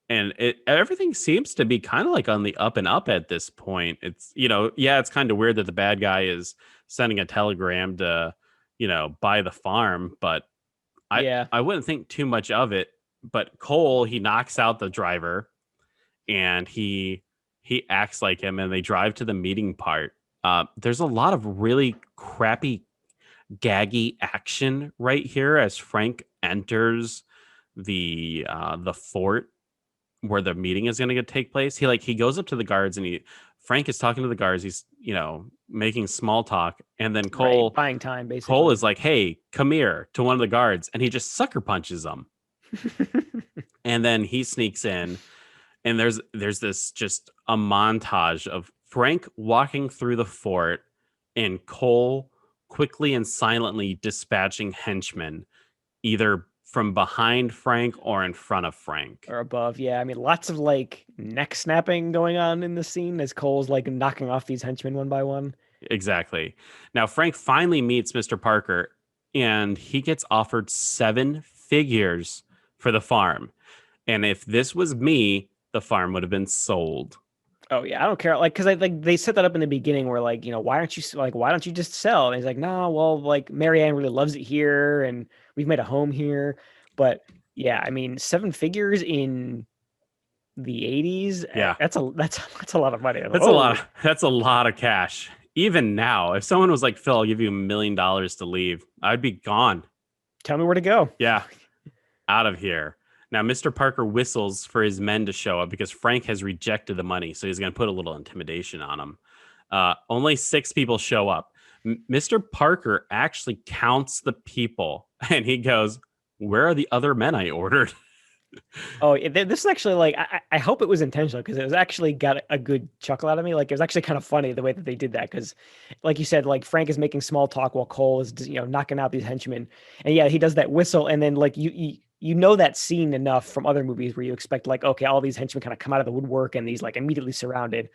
And everything seems to be kind of like on the up and up at this point. It's, it's kind of weird that the bad guy is sending a telegram to, buy the farm, but I wouldn't think too much of it. But Cole, he knocks out the driver and he acts like him and they drive to the meeting part. There's a lot of really crappy, gaggy action right here as Frank enters the fort where the meeting is going to take place. He goes up to the guards and Frank is talking to the guards. He's, making small talk. And then Cole buying time, basically. Cole is like, hey, come here, to one of the guards. And he just sucker punches him. And then he sneaks in. And there's this just a montage of Frank walking through the fort and Cole quickly and silently dispatching henchmen, either from behind Frank or in front of Frank. Or above, yeah. I mean, lots of like neck snapping going on in the scene as Cole's like knocking off these henchmen one by one. Exactly. Now, Frank finally meets Mr. Parker and he gets offered 7 figures for the farm. And if this was me, the farm would have been sold. Oh yeah, I don't care. Like, because they set that up in the beginning where like, why don't you just sell? And he's like, no, well, like Mary Ann really loves it here and we've made a home here. But yeah, I mean, 7 figures in the 80s. Yeah, that's a lot of money. That's a lot of cash. Even now, if someone was like, Phil, I'll give you $1 million to leave, I'd be gone. Tell me where to go. Yeah, out of here. Now, Mr. Parker whistles for his men to show up because Frank has rejected the money. So he's going to put a little intimidation on him. Only 6 people show up. Mr. Parker actually counts the people and he goes, "Where are the other men I ordered?" Oh, this is actually like I hope it was intentional because it was actually got a good chuckle out of me. Like it was actually kind of funny the way that they did that because, like you said, like Frank is making small talk while Cole is knocking out these henchmen, and yeah, he does that whistle, and then like you know that scene enough from other movies where you expect like okay, all these henchmen kind of come out of the woodwork and these like immediately surrounded,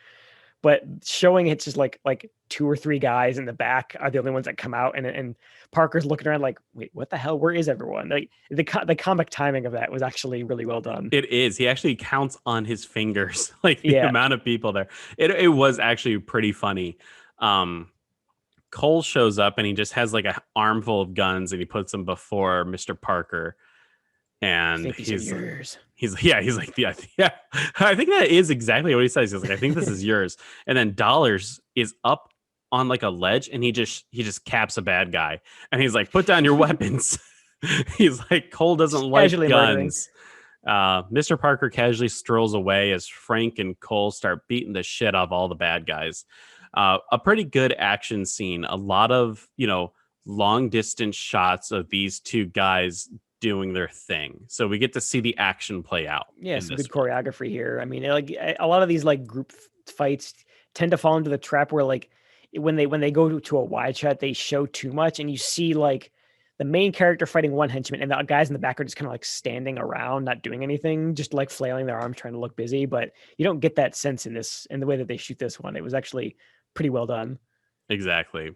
but showing it's just like two or three guys in the back are the only ones that come out, and Parker's looking around like, wait, what the hell? Where is everyone? Like the comic timing of that was actually really well done. It is. He actually counts on his fingers, like the Yeah, amount of people there. It was actually pretty funny. Cole shows up and he just has like an armful of guns and he puts them before Mr. Parker. I And think these are yours. he's like, yeah. I think that is exactly what he says. He's like, I think this is yours. And then Dollars is up on like a ledge and he just caps a bad guy. And he's like, put down your weapons. He's like, Cole doesn't like Casually guns. Mr. Parker casually strolls away as Frank and Cole start beating the shit out of all the bad guys. A pretty good action scene. A lot of, long distance shots of these two guys doing their thing. So we get to see the action play out. Yeah, some good choreography here. I mean, like a lot of these like group fights tend to fall into the trap where like when they go to a wide shot, they show too much and you see like the main character fighting one henchman and the guys in the back are just kind of like standing around, not doing anything, just like flailing their arms, trying to look busy. But you don't get that sense in the way that they shoot this one. It was actually pretty well done. Exactly.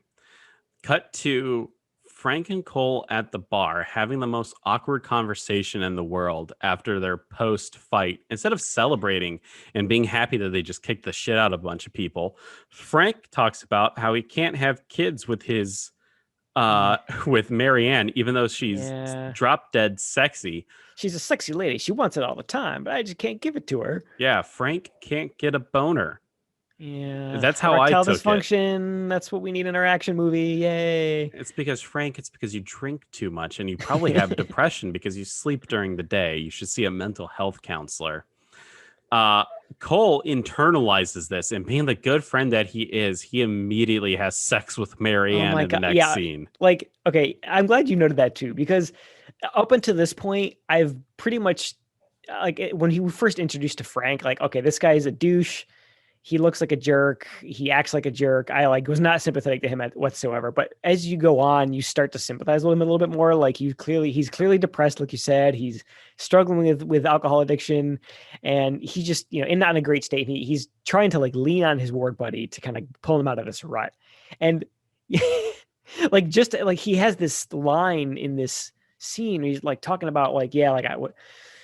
Cut to Frank and Cole at the bar having the most awkward conversation in the world after their post fight. Instead of celebrating and being happy that they just kicked the shit out of a bunch of people, Frank talks about how he can't have kids with his with Marianne, even though she's drop dead sexy. She's a sexy lady. She wants it all the time, but I just can't give it to her. Yeah, Frank can't get a boner. Yeah, that's how I took dysfunction. That's what we need in our action movie. Yay! It's because you drink too much and you probably have depression because you sleep during the day. You should see a mental health counselor. Cole internalizes this, and being the good friend that he is, he immediately has sex with Marianne in the next scene. Like, okay, I'm glad you noted that too, because up until this point, I've pretty much like when he was first introduced to Frank, like, okay, this guy is a douche. He looks like a jerk. He acts like a jerk. I was not sympathetic to him whatsoever. But as you go on, you start to sympathize with him a little bit more. Like he's clearly depressed, like you said. He's struggling with alcohol addiction, and he's just not in a great state. He's trying to like lean on his ward buddy to kind of pull him out of this rut. And like just like he has this line in this scene where he's like talking about like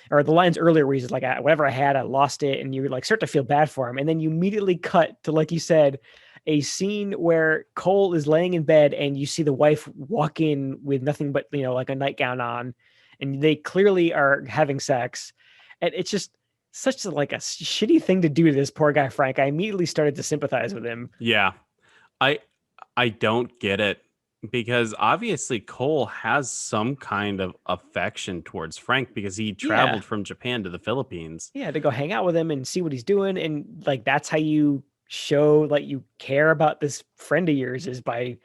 or the lines earlier where he's like, whatever I had, I lost it. And you like start to feel bad for him. And then you immediately cut to, like you said, a scene where Cole is laying in bed and you see the wife walk in with nothing but, like a nightgown on, and they clearly are having sex. And it's just such a shitty thing to do to this poor guy, Frank. I immediately started to sympathize with him. Yeah. I don't get it. Because obviously Cole has some kind of affection towards Frank because he traveled from Japan to the Philippines. Yeah, to go hang out with him and see what he's doing. And like, that's how you show like you care about this friend of yours, is by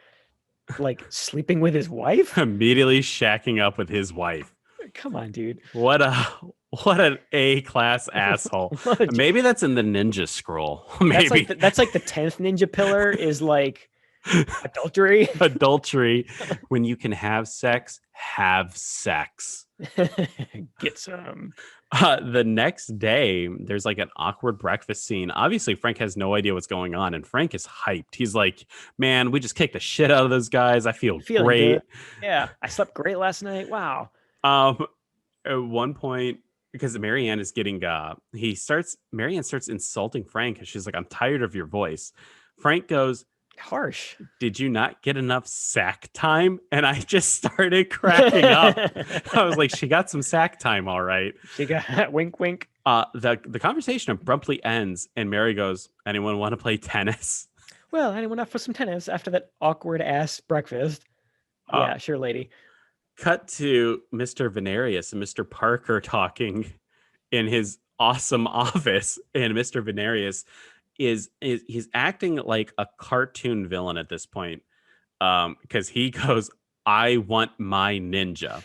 like sleeping with his wife. Immediately shacking up with his wife. Come on, dude. What an A-class asshole. Maybe that's in the ninja scroll. Maybe that's like the 10th ninja pillar is like adultery. When you can have sex, get some. The next day there's like an awkward breakfast scene. Obviously Frank has no idea what's going on, and Frank is hyped. He's like, man, we just kicked the shit out of those guys. I feel great. Good. Yeah, I slept great last night. Wow. At one point, because Marianne is getting Marianne starts insulting Frank, and she's like, I'm tired of your voice. Frank goes, harsh. Did you not get enough sack time? And I just started cracking up. I was like, she got some sack time, all right. She got wink, wink. The conversation abruptly ends, and Mary goes, anyone want to play tennis? Well, anyone up for some tennis after that awkward ass breakfast? Yeah, sure, lady. Cut to Mr. Venarius and Mr. Parker talking in his awesome office, and Mr. Venarius is he's acting like a cartoon villain at this point. Because he goes, I want my ninja.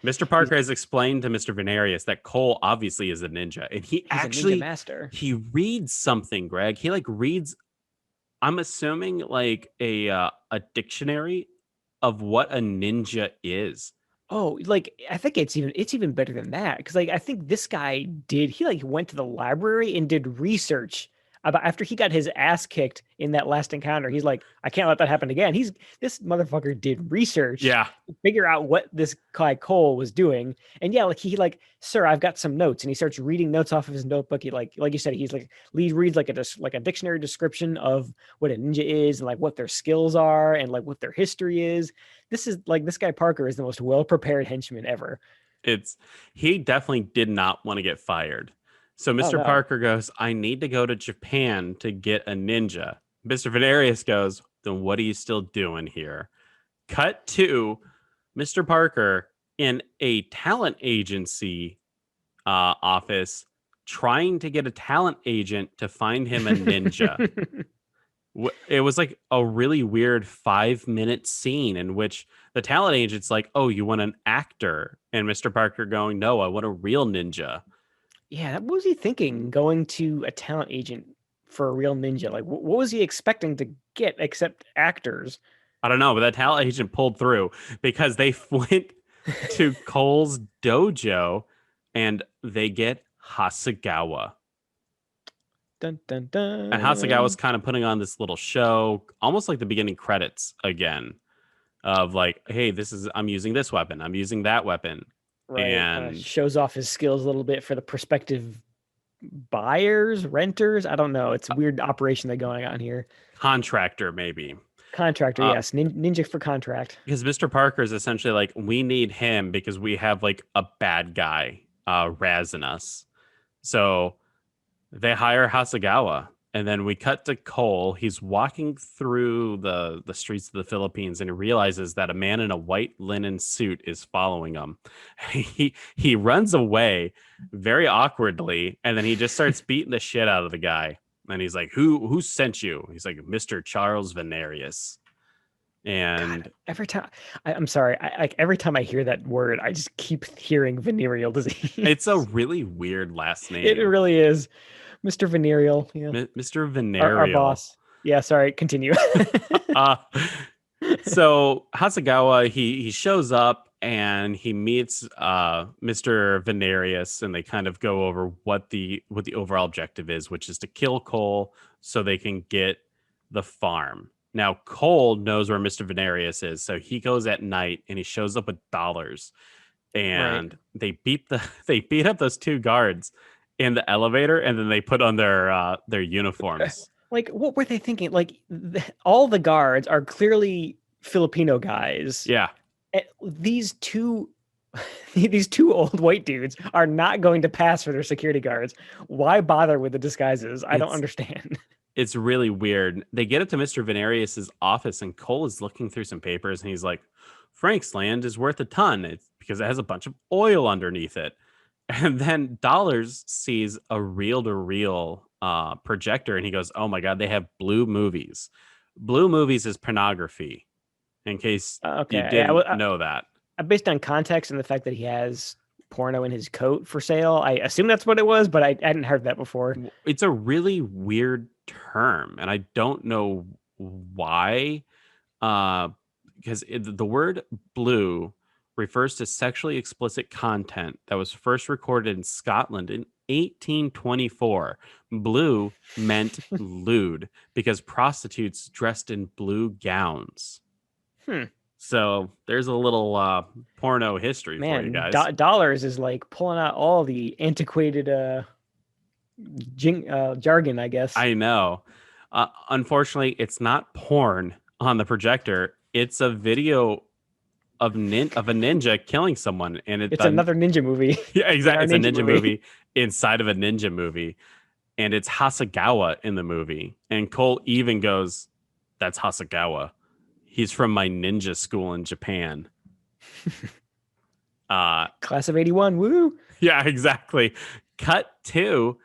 Mr. Parker has explained to Mr. Venarius that Cole obviously is a ninja, and He's a ninja master. he reads something, Greg. He like reads, I'm assuming like a dictionary of what a ninja is. Oh, like I think it's even better than that because like I think this guy he like went to the library and did research about after he got his ass kicked in that last encounter. He's like, I can't let that happen again. This motherfucker did research Yeah. to figure out what this guy Cole was doing. And yeah, like he like, sir, I've got some notes, and he starts reading notes off of his notebook. He like you said, he's like reads like a dictionary description of what a ninja is and like what their skills are and like what their history is. This guy Parker is the most well-prepared henchman ever. He definitely did not want to get fired. So Mr. no. Parker goes, I need to go to Japan to get a ninja. Mr. Venarius goes, then what are you still doing here? Cut to Mr. Parker in a talent agency office trying to get a talent agent to find him a ninja. It was like a really weird 5-minute scene in which the talent agent's like, oh, you want an actor? And Mr. Parker going, no, I want a real ninja. Yeah, what was he thinking going to a talent agent for a real ninja? Like, what was he expecting to get except actors? I don't know, but that talent agent pulled through because they went to Cole's dojo and they get Hasegawa. Dun, dun, dun. And Hasegawa's kind of putting on this little show, almost like the beginning credits again, of like, hey, I'm using this weapon, I'm using that weapon. Right. And shows off his skills a little bit for the prospective buyers, renters. I don't know. It's a weird operation they're going on here. Contractor, maybe. Contractor, yes. Ninja for contract. Because Mr. Parker is essentially like, we need him because we have like a bad guy razzing us. So they hire Hasegawa. And then we cut to Cole. He's walking through the streets of the Philippines, and he realizes that a man in a white linen suit is following him. He runs away very awkwardly, and then he just starts beating the shit out of the guy. And he's like, "Who sent you?" He's like, "Mr. Charles Venarius." And God, every time I'm sorry, every time I hear that word, I just keep hearing venereal disease. It's a really weird last name. It really is. Mr. Venereal. Yeah. Mr. Venereal. Our boss. Yeah, sorry, continue. So Hasegawa, he shows up and he meets Mr. Venarius, and they kind of go over what the overall objective is, which is to kill Cole so they can get the farm. Now, Cole knows where Mr. Venarius is, so he goes at night and he shows up with dollars. And they beat up those two guards in the elevator, and then they put on their uniforms. Like, what were they thinking? Like, all the guards are clearly Filipino guys. Yeah. These two old white dudes are not going to pass for their security guards. Why bother with the disguises? I don't understand. It's really weird. They get up to Mr. Venarius's office, and Cole is looking through some papers, and he's like, Frank's land is worth a ton. It's because it has a bunch of oil underneath it. And then Dollars sees a reel-to-reel projector, and he goes, oh my God, they have Blue Movies. Blue Movies is pornography, in case you didn't know that. Based on context and the fact that he has porno in his coat for sale, I assume that's what it was, but I hadn't heard that before. It's a really weird term, and I don't know why, because the word blue refers to sexually explicit content that was first recorded in Scotland in 1824. Blue meant lewd because prostitutes dressed in blue gowns. So there's a little porno history for you guys. Dollars is like pulling out all the antiquated jargon, I guess. I know. Unfortunately, it's not porn on the projector. It's a video of a ninja killing someone, and it's another ninja movie. Yeah, exactly. It's a ninja movie inside of a ninja movie, and it's Hasegawa in the movie. And Cole even goes, "That's Hasegawa. He's from my ninja school in Japan." Class of '81. Woo! Yeah, exactly. Cut to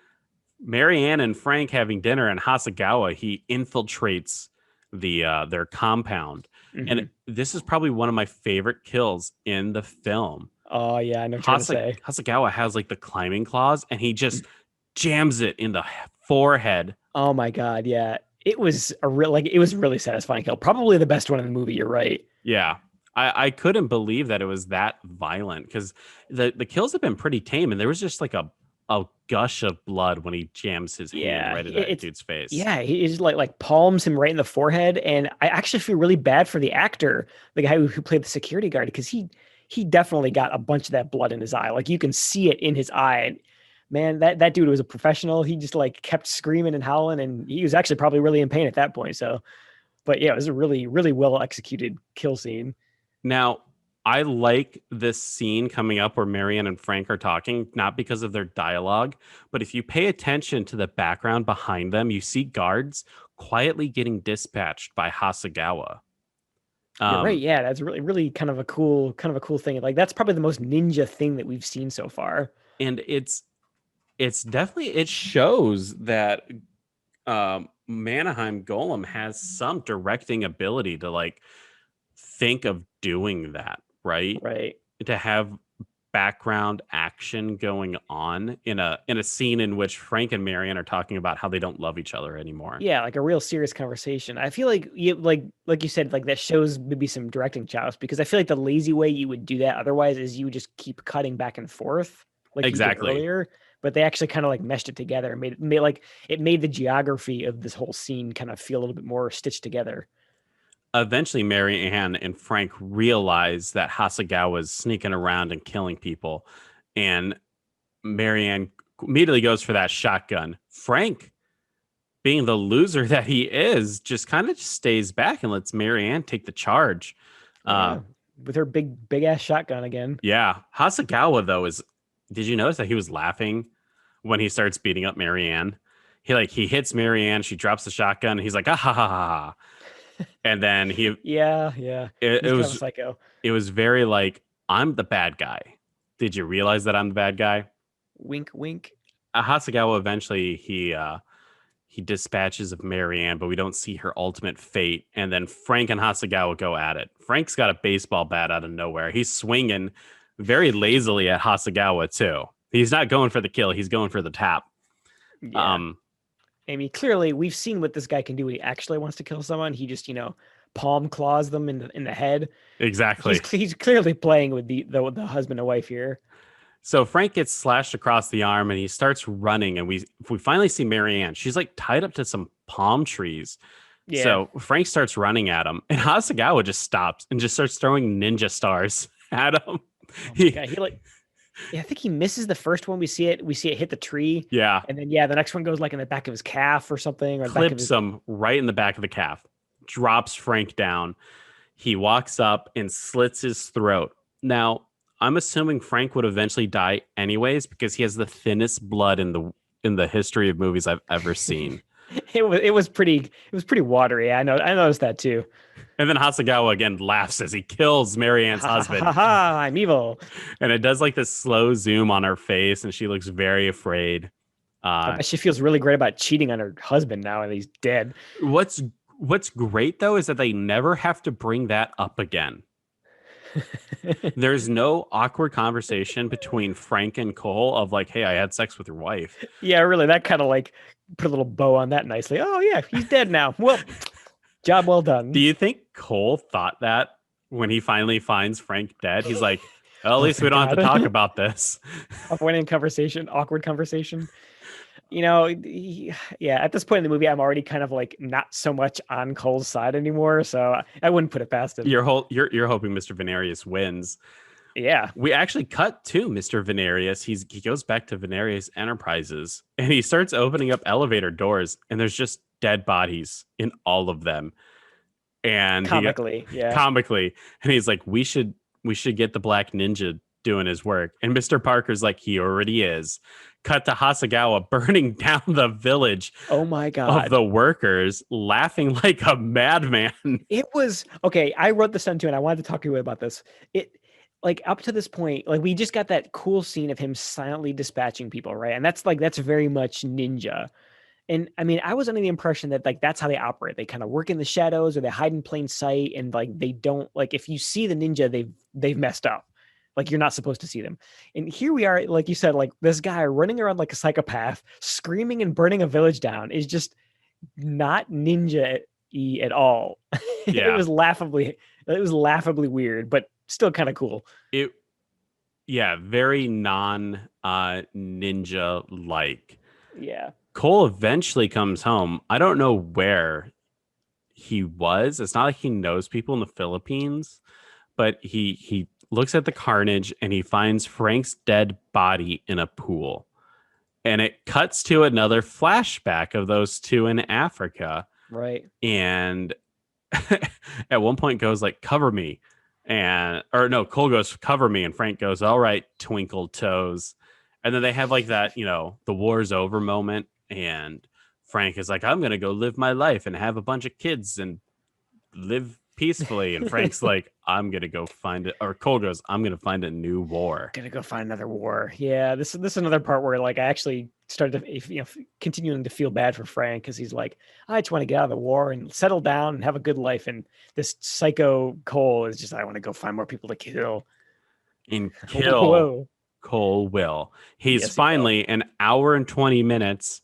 Marianne and Frank having dinner, and Hasegawa, he infiltrates their compound. And this is probably one of my favorite kills in the film. Oh yeah, I know what you're gonna say. Hasagawa has like the climbing claws, and he just jams it in the forehead. Oh my god, yeah. It was it was a really satisfying kill. Probably the best one in the movie, you're right. Yeah. I couldn't believe that it was that violent, because the kills have been pretty tame, and there was just like a gush of blood when he jams his hand right at that dude's face. Yeah, he just like palms him right in the forehead, and I actually feel really bad for the actor, the guy who played the security guard, because he definitely got a bunch of that blood in his eye. Like you can see it in his eye. And man, that dude was a professional. He just like kept screaming and howling, and he was actually probably really in pain at that point. So, but yeah, it was a really, really well executed kill scene. Now, I like this scene coming up where Marianne and Frank are talking, not because of their dialogue, but if you pay attention to the background behind them, you see guards quietly getting dispatched by Hasagawa. You're right. Yeah, that's really, really kind of a cool thing. Like that's probably the most ninja thing that we've seen so far. And it's definitely, it shows that Mannheim Golem has some directing ability to like think of doing that, right? To have background action going on in a scene in which Frank and Marianne are talking about how they don't love each other anymore. Yeah, like a real serious conversation. I feel like like you said, like that shows maybe some directing chops, because I feel like the lazy way you would do that otherwise is you would just keep cutting back and forth like exactly you did earlier. But they actually kind of like meshed it together and made the geography of this whole scene kind of feel a little bit more stitched together. Eventually, Marianne and Frank realize that Hasagawa is sneaking around and killing people, and Marianne immediately goes for that shotgun. Frank, being the loser that he is, just kind of stays back and lets Marianne take the charge. With her big ass shotgun again. Yeah. Hasagawa, though, did you notice that he was laughing when he starts beating up Marianne? He hits Marianne, she drops the shotgun, and he's like, ah ha ha ha ha. And then it was psycho. It was very like, I'm the bad guy. Did you realize that I'm the bad guy? Wink, wink. Hasagawa eventually he dispatches of Marianne, but we don't see her ultimate fate. And then Frank and Hasagawa go at it. Frank's got a baseball bat out of nowhere. He's swinging very lazily at Hasagawa too. He's not going for the kill. He's going for the tap. Yeah. I mean, clearly we've seen what this guy can do when he actually wants to kill someone. He just, palm claws them in the head. Exactly. He's clearly playing with the husband and wife here. So Frank gets slashed across the arm and he starts running, and we finally see Marianne. She's like tied up to some palm trees. Yeah. So Frank starts running at him, and Hasagawa just stops and just starts throwing ninja stars at him. I think he misses the first one. We see it hit the tree. Yeah. And then, the next one goes like in the back of his calf or something. Or clips him right in the back of the calf. Drops Frank down. He walks up and slits his throat. Now, I'm assuming Frank would eventually die anyways, because he has the thinnest blood in the history of movies I've ever seen. It was pretty watery. I noticed that too. And then Hasagawa again laughs as he kills Marianne's husband. I'm evil. And it does like this slow zoom on her face, and she looks very afraid. She feels really great about cheating on her husband now, and he's dead. What's great though is that they never have to bring that up again. There's no awkward conversation between Frank and Cole of like, hey, I had sex with your wife. Yeah, really. That kind of like put a little bow on that nicely. Oh yeah, he's dead now. Well, job well done. Do you think Cole thought that when he finally finds Frank dead? He's like, well, at least we don't have to talk about this. Awkward conversation. At this point in the movie, I'm already kind of like not so much on Cole's side anymore, so I wouldn't put it past him. You're hoping Mr. Venarius wins. Yeah. We actually cut to Mr. Venarius. He goes back to Venarius Enterprises, and he starts opening up elevator doors, and there's just dead bodies in all of them. And comically. And he's like, we should get the Black Ninja doing his work. And Mr. Parker's like, he already is. Cut to Hasagawa burning down the village. Oh my God. Of the workers, laughing like a madman. It was okay. I wrote this down too, and I wanted to talk to you about this. Like up to this point, like we just got that cool scene of him silently dispatching people, right? And that's very much ninja. And I mean, I was under the impression that like that's how they operate. They kind of work in the shadows or they hide in plain sight, and like they don't like if you see the ninja, they've messed up. Like you're not supposed to see them. And here we are, like you said, like this guy running around like a psychopath, screaming and burning a village down is just not ninja-y at all. Yeah. It was laughably weird, but still kind of cool. Very non ninja like. Yeah. Cole eventually comes home. I don't know where he was. It's not like he knows people in the Philippines, but he looks at the carnage and he finds Frank's dead body in a pool. And it cuts to another flashback of those two in Africa. Right. And at one point goes like, cover me. Cole goes, cover me. And Frank goes, all right, twinkle toes. And then they have like that, the war's over moment. And Frank is like, I'm going to go live my life and have a bunch of kids and live peacefully. And Frank's like, I'm going to go find it. Or Cole goes, I'm going to find a new war. Gonna go find another war. Yeah. This is another part where like I actually started to, continuing to feel bad for Frank because he's like, I just want to get out of the war and settle down and have a good life. And this psycho Cole is just, I want to go find more people to kill. And kill. Whoa. Cole will. He's Yes, he finally an hour and 20 minutes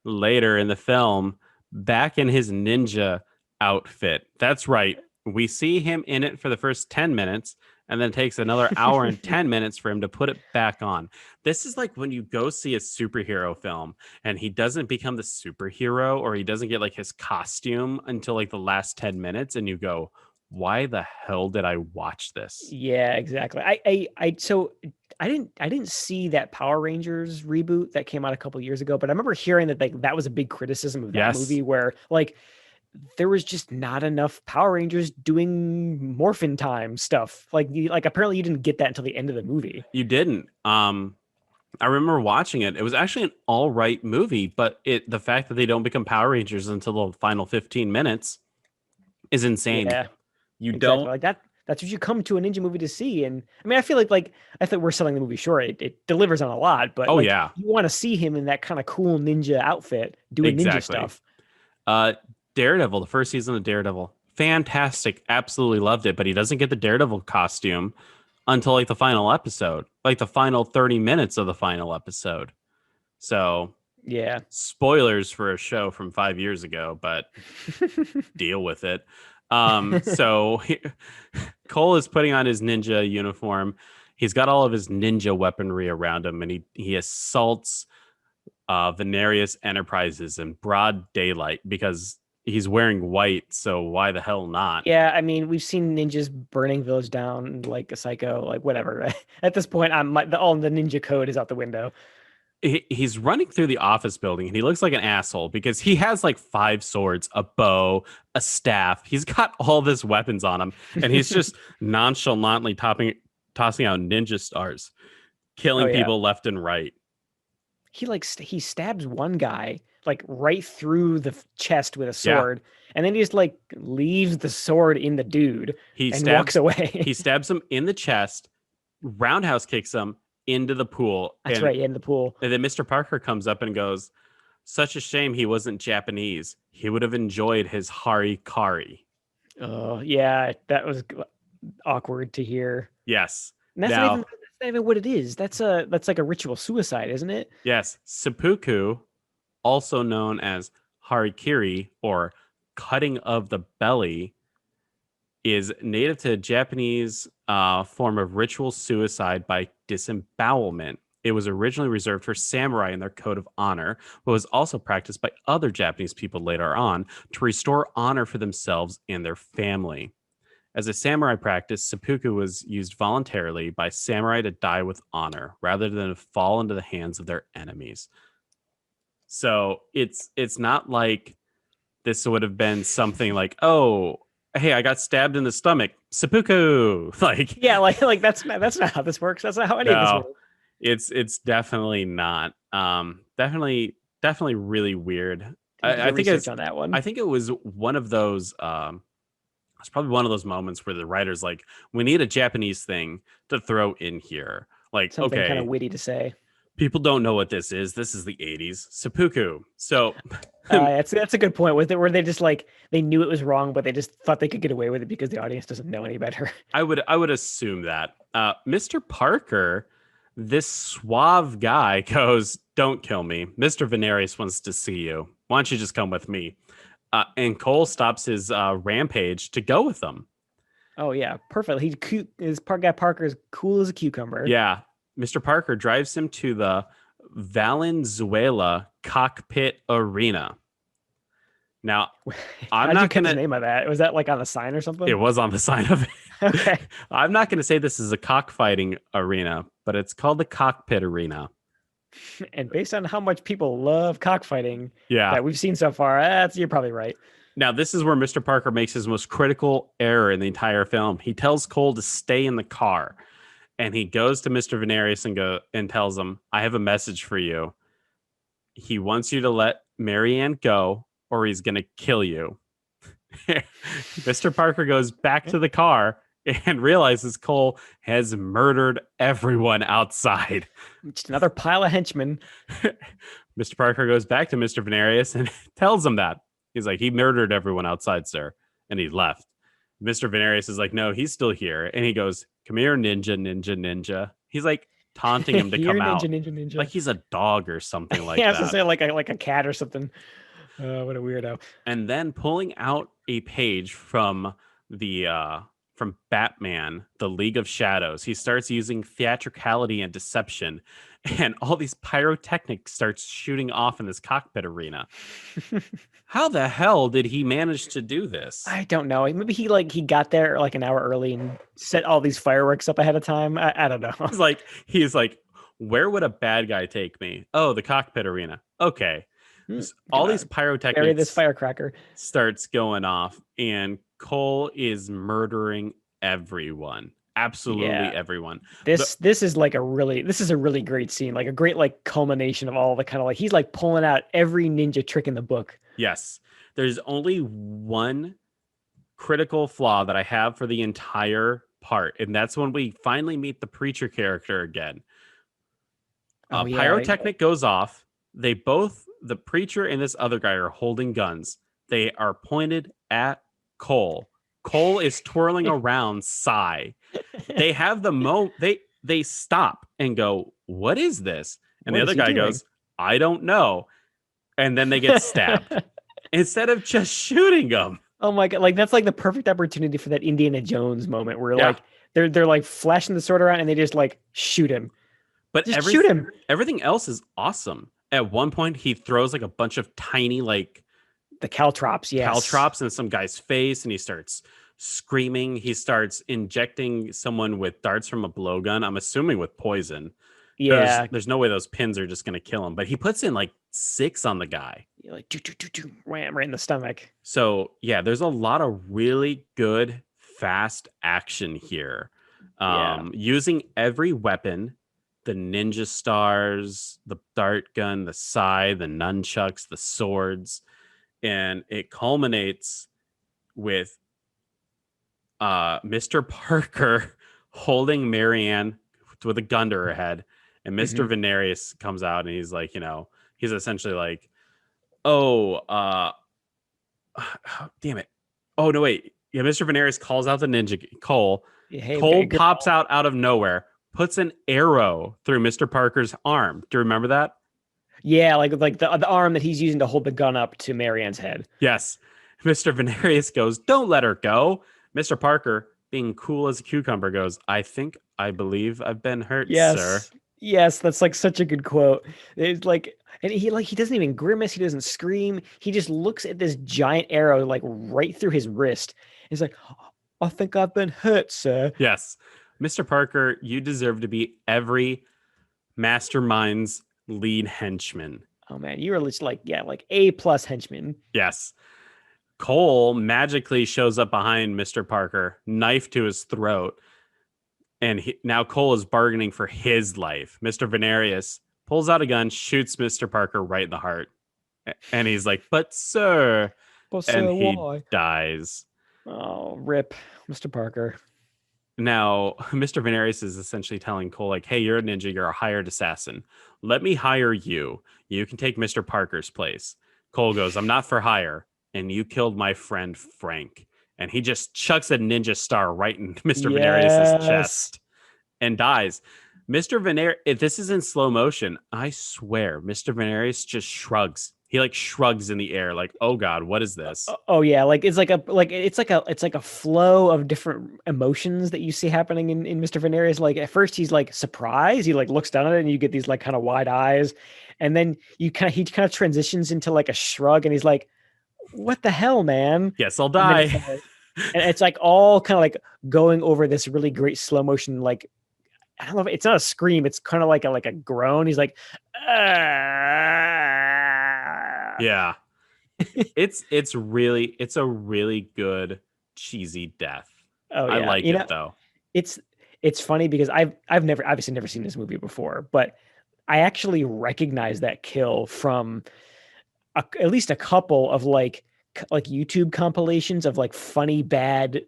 later in the film back in his ninja outfit. That's right. We see him in it for the first 10 minutes and then it takes another hour and 10 minutes for him to put it back on. This is like when you go see a superhero film and he doesn't become the superhero or he doesn't get like his costume until like the last 10 minutes and you go, why the hell did I watch this? Yeah, exactly. I didn't see that Power Rangers reboot that came out a couple years ago, but I remember hearing that like that was a big criticism of that movie where like there was just not enough Power Rangers doing morphin time stuff. Like apparently you didn't get that until the end of the movie. You didn't. I remember watching it. It was actually an all right movie, but the fact that they don't become Power Rangers until the final 15 minutes is insane. Yeah. You exactly. don't like that. That's what you come to a ninja movie to see. And I mean, I feel like I think we're selling the movie short. It delivers on a lot, but you want to see him in that kind of cool ninja outfit doing ninja stuff. Daredevil, the first season of Daredevil, fantastic. Absolutely loved it, but he doesn't get the Daredevil costume until like the final episode, like the final 30 minutes of the final episode. So yeah, spoilers for a show from 5 years ago, but deal with it. So Cole is putting on his ninja uniform. He's got all of his ninja weaponry around him, and he assaults Venarius Enterprises in broad daylight because he's wearing white. So why the hell not? Yeah, I mean, we've seen ninjas burning village down like a psycho, like whatever. At this point, all the ninja code is out the window. He's running through the office building and he looks like an asshole because he has like 5 swords, a bow, a staff. He's got all this weapons on him and he's just nonchalantly tossing out ninja stars, killing people left and right. He stabs one guy like right through the chest with a sword, and then he just like leaves the sword in the dude walks away. He stabs him in the chest, roundhouse kicks him into the pool. That's right, in the pool. And then Mr. Parker comes up and goes, such a shame he wasn't Japanese. He would have enjoyed his harikari. Oh, yeah, that was awkward to hear. Yes. And that's not even what it is. That's like a ritual suicide, isn't it? Yes. Seppuku, also known as harikiri or cutting of the belly, is native to Japanese form of ritual suicide by disembowelment. It was originally reserved for samurai in their code of honor, but was also practiced by other Japanese people later on to restore honor for themselves and their family. As a samurai practice, seppuku was used voluntarily by samurai to die with honor rather than to fall into the hands of their enemies. So it's not like this would have been something like, oh, hey, I got stabbed in the stomach, seppuku. Like, yeah, like that's not how this works. That's not how any of this works. It's definitely not. Definitely really weird. I think it's on that one. I think it was one of those. It's probably one of those moments where the writer's like, we need a Japanese thing to throw in here. Like, something okay, kind of witty to say. People don't know what this is. This is the 80s. Seppuku. So That's a good point. With it, where they just like they knew it was wrong, but they just thought they could get away with it because the audience doesn't know any better. I would assume that. Mr. Parker, this suave guy, goes, "Don't kill me. Mr. Venarius wants to see you. Why don't you just come with me?" And Cole stops his rampage to go with them. Oh yeah, perfect. He's cute. His guy Parker is cool as a cucumber. Yeah. Mr. Parker drives him to the Valenzuela Cockpit Arena. Now, I'm not going to name of that. Was that like on the sign or something? It was on the sign of it. Okay. I'm not going to say this is a cockfighting arena, but it's called the Cockpit Arena. And based on how much people love cockfighting that we've seen so far, you're probably right. Now, this is where Mr. Parker makes his most critical error in the entire film. He tells Cole to stay in the car. And he goes to Mr. Venarius and tells him, "I have a message for you. He wants you to let Marianne go, or he's going to kill you." Mr. Parker goes back to the car and realizes Cole has murdered everyone outside. Just another pile of henchmen. Mr. Parker goes back to Mr. Venarius and tells him that. He's like, "He murdered everyone outside, sir." And he left. Mr. Venarius is like, "No, he's still here." And he goes, "Come here, ninja." He's like taunting him to come out. Ninja. Like he's a dog or something like I that. was gonna say like a cat or something. What a weirdo. And then pulling out a page from from Batman, the League of Shadows, he starts using theatricality and deception, and all these pyrotechnics starts shooting off in this cockpit arena. How the hell did he manage to do this? I don't know. Maybe he got there like an hour early and set all these fireworks up ahead of time. I don't know. He's like, "Where would a bad guy take me? Oh, the cockpit arena. Okay." All these pyrotechnics. Bury this firecracker. Starts going off, and Cole is murdering everyone. Absolutely everyone. This is a really great scene. Like a great culmination of all the kind of he's pulling out every ninja trick in the book. Yes. There's only one critical flaw that I have for the entire part, and that's when we finally meet the preacher character again. Pyrotechnic goes off. The preacher and this other guy are holding guns. They are pointed at Cole. Cole is twirling around Psy. They have they stop and go, "What is this?" And the other guy goes, "I don't know." And then they get stabbed instead of just shooting them. Oh my God. That's the perfect opportunity for that Indiana Jones moment where they're flashing the sword around and they just shoot him. But just shoot him. Everything else is awesome. At one point, he throws a bunch of tiny the caltrops, caltrops in some guy's face, and he starts screaming. He starts injecting someone with darts from a blowgun. I'm assuming with poison. Yeah, there's no way those pins are just gonna kill him. But he puts in 6 on the guy. Wham, right in the stomach. So yeah, there's a lot of really good fast action here. Using every weapon. The ninja stars, the dart gun, the sai, the nunchucks, the swords, and it culminates with Mr. Parker holding Marianne with a gun to her head, and Mr. Venarius comes out and he's he's essentially damn it. Oh no, wait. Yeah, Mr. Venarius calls out the ninja Cole. Hey, Cole pops out of nowhere. Puts an arrow through Mr. Parker's arm. Do you remember that? Yeah, like the arm that he's using to hold the gun up to Marianne's head. Yes. Mr. Venarius goes, "Don't let her go." Mr. Parker, being cool as a cucumber, goes, I believe I've been hurt, sir." Yes, that's such a good quote. It's and he doesn't even grimace, he doesn't scream. He just looks at this giant arrow right through his wrist. He's like, "I think I've been hurt, sir." Yes. Mr. Parker, you deserve to be every mastermind's lead henchman. Oh man, you were just A+ henchman. Yes. Cole magically shows up behind Mr. Parker, knife to his throat. And now Cole is bargaining for his life. Mr. Venarius pulls out a gun, shoots Mr. Parker right in the heart. And he's like, "But sir," and he why? dies. Oh, rip, Mr. Parker. Now, Mr. Veneris is essentially telling Cole, like, hey, you're a ninja, you're a hired assassin. Let me hire you. You can take Mr. Parker's place. Cole goes, I'm not for hire. And you killed my friend Frank. And he just chucks a ninja star right in Mr. Veneris' Yes. chest and dies. Mr. Veneris, if this is in slow motion, I swear, Mr. Veneris just shrugs. He like shrugs in the air, like, "Oh God, what is this?" Oh yeah, like it's like a flow of different emotions that you see happening in Mr. Veneris. Like at first he's like surprised, he like looks down at it and you get these like kind of wide eyes, and then he kind of transitions into like a shrug and he's like, "What the hell, man?" Yes, I'll And then die. and it's like all kind of like going over this really great slow motion, like I don't know if it's not a scream, it's kind of like a groan. He's like, "Ah." Yeah. It's a really good cheesy death. Oh I yeah, like it though. it's it's funny because I've never obviously never seen this movie before, but I actually recognize that kill from at least a couple of like YouTube compilations of like funny bad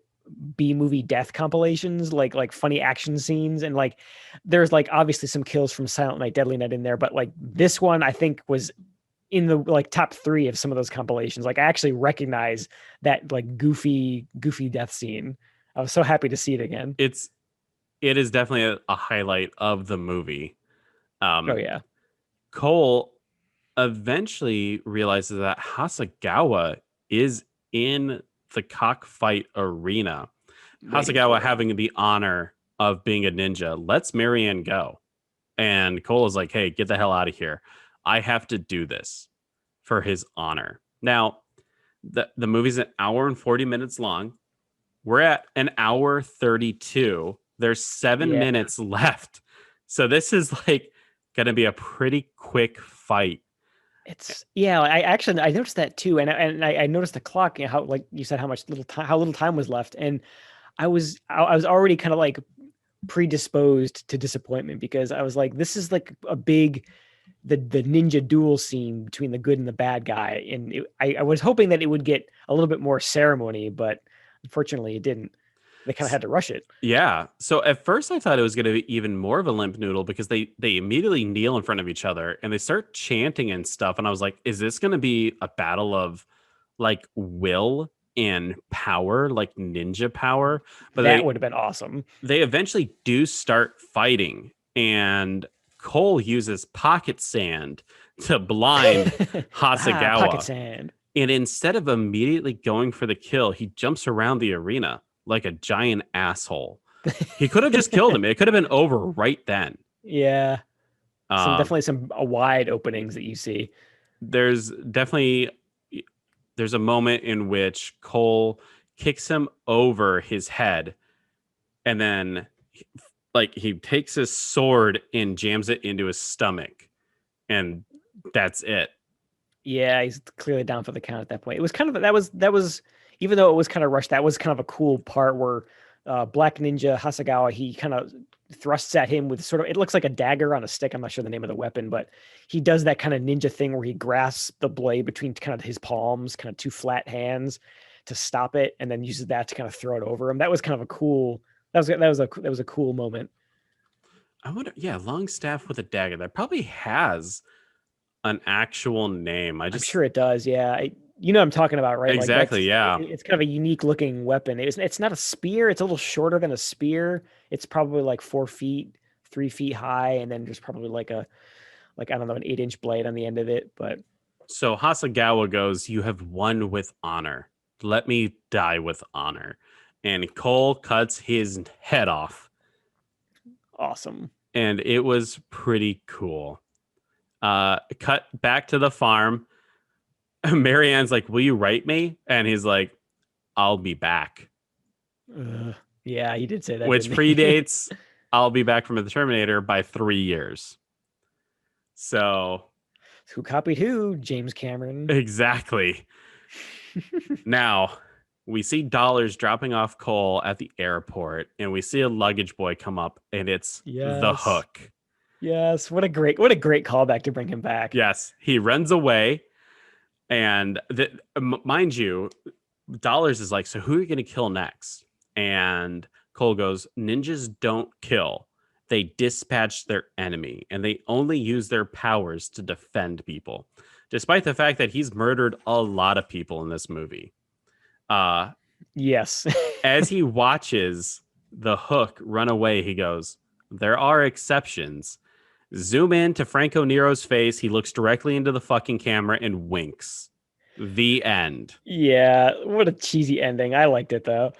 B movie death compilations, like funny action scenes, and like there's like obviously some kills from Silent Night, Deadly Night in there, but like this one I think was in the like top 3 of some of those compilations. Like I actually recognize that like goofy death scene. I was so happy to see it again. It is definitely a highlight of the movie. Oh yeah. Cole eventually realizes that Hasagawa is in the cockfight arena. Waiting Hasagawa for him. having the honor of being a ninja lets Marianne go. And Cole is like, hey, get the hell out of here. I have to do this for his honor. Now, the movie's an hour and 40 minutes long. We're at an hour 32. There's 7 Yeah. minutes left. So this is like going to be a pretty quick fight. It's yeah. I noticed that too, and I noticed the clock. You know, how like you said how little time was left, and I was already kind of like predisposed to disappointment because I was like, this is like a big the ninja duel scene between the good and the bad guy, and I was hoping that it would get a little bit more ceremony, but unfortunately it didn't. They kind of had to rush it. Yeah. So at first I thought it was going to be even more of a limp noodle because they immediately kneel in front of each other and they start chanting and stuff. And I was like, is this going to be a battle of like will and power, like ninja power? But That would have been awesome. they eventually do start fighting, and Cole uses pocket sand to blind Hasagawa. Pocket sand. And instead of immediately going for the kill, he jumps around the arena like a giant asshole. He could have just killed him. It could have been over right then. Yeah. Definitely some wide openings that you see. There's a moment in which Cole kicks him over his head, and then like he takes his sword and jams it into his stomach, and that's it. Yeah, he's clearly down for the count at that point. It was kind of that was even though it was kind of rushed, that was kind of a cool part where Black Ninja Hasagawa, he kind of thrusts at him with sort of, it looks like a dagger on a stick. I'm not sure the name of the weapon, but he does that kind of ninja thing where he grasps the blade between kind of his palms, kind of 2 flat hands to stop it, and then uses that to kind of throw it over him. That was kind of a cool. That was a cool moment. I wonder, yeah, long staff with a dagger. That probably has an actual name. I'm sure it does. Yeah. You know what I'm talking about, right? Exactly. Yeah. It's kind of a unique looking weapon. It's not a spear. It's a little shorter than a spear. It's probably like 4 feet, 3 feet high. And then there's probably I don't know, an 8-inch blade on the end of it. But so Hasagawa goes, you have won with honor. Let me die with honor. And Cole cuts his head off. Awesome. And it was pretty cool. Cut back to the farm. Marianne's like, will you write me? And he's like, I'll be back. Yeah, he did say that. Which predates I'll be back from the Terminator by 3 years. So who copied who? James Cameron. Exactly. Now we see Dollars dropping off Cole at the airport, and we see a luggage boy come up, and it's the Hook. Yes, what a great callback to bring him back. Yes, he runs away, and mind you, Dollars is like, so who are you going to kill next? And Cole goes, ninjas don't kill. They dispatch their enemy, and they only use their powers to defend people, despite the fact that he's murdered a lot of people in this movie. Yes. As he watches the Hook run away, he goes, there are exceptions. Zoom in to Franco Nero's face. He looks directly into the fucking camera and winks. The end. Yeah, what a cheesy ending. I liked it though.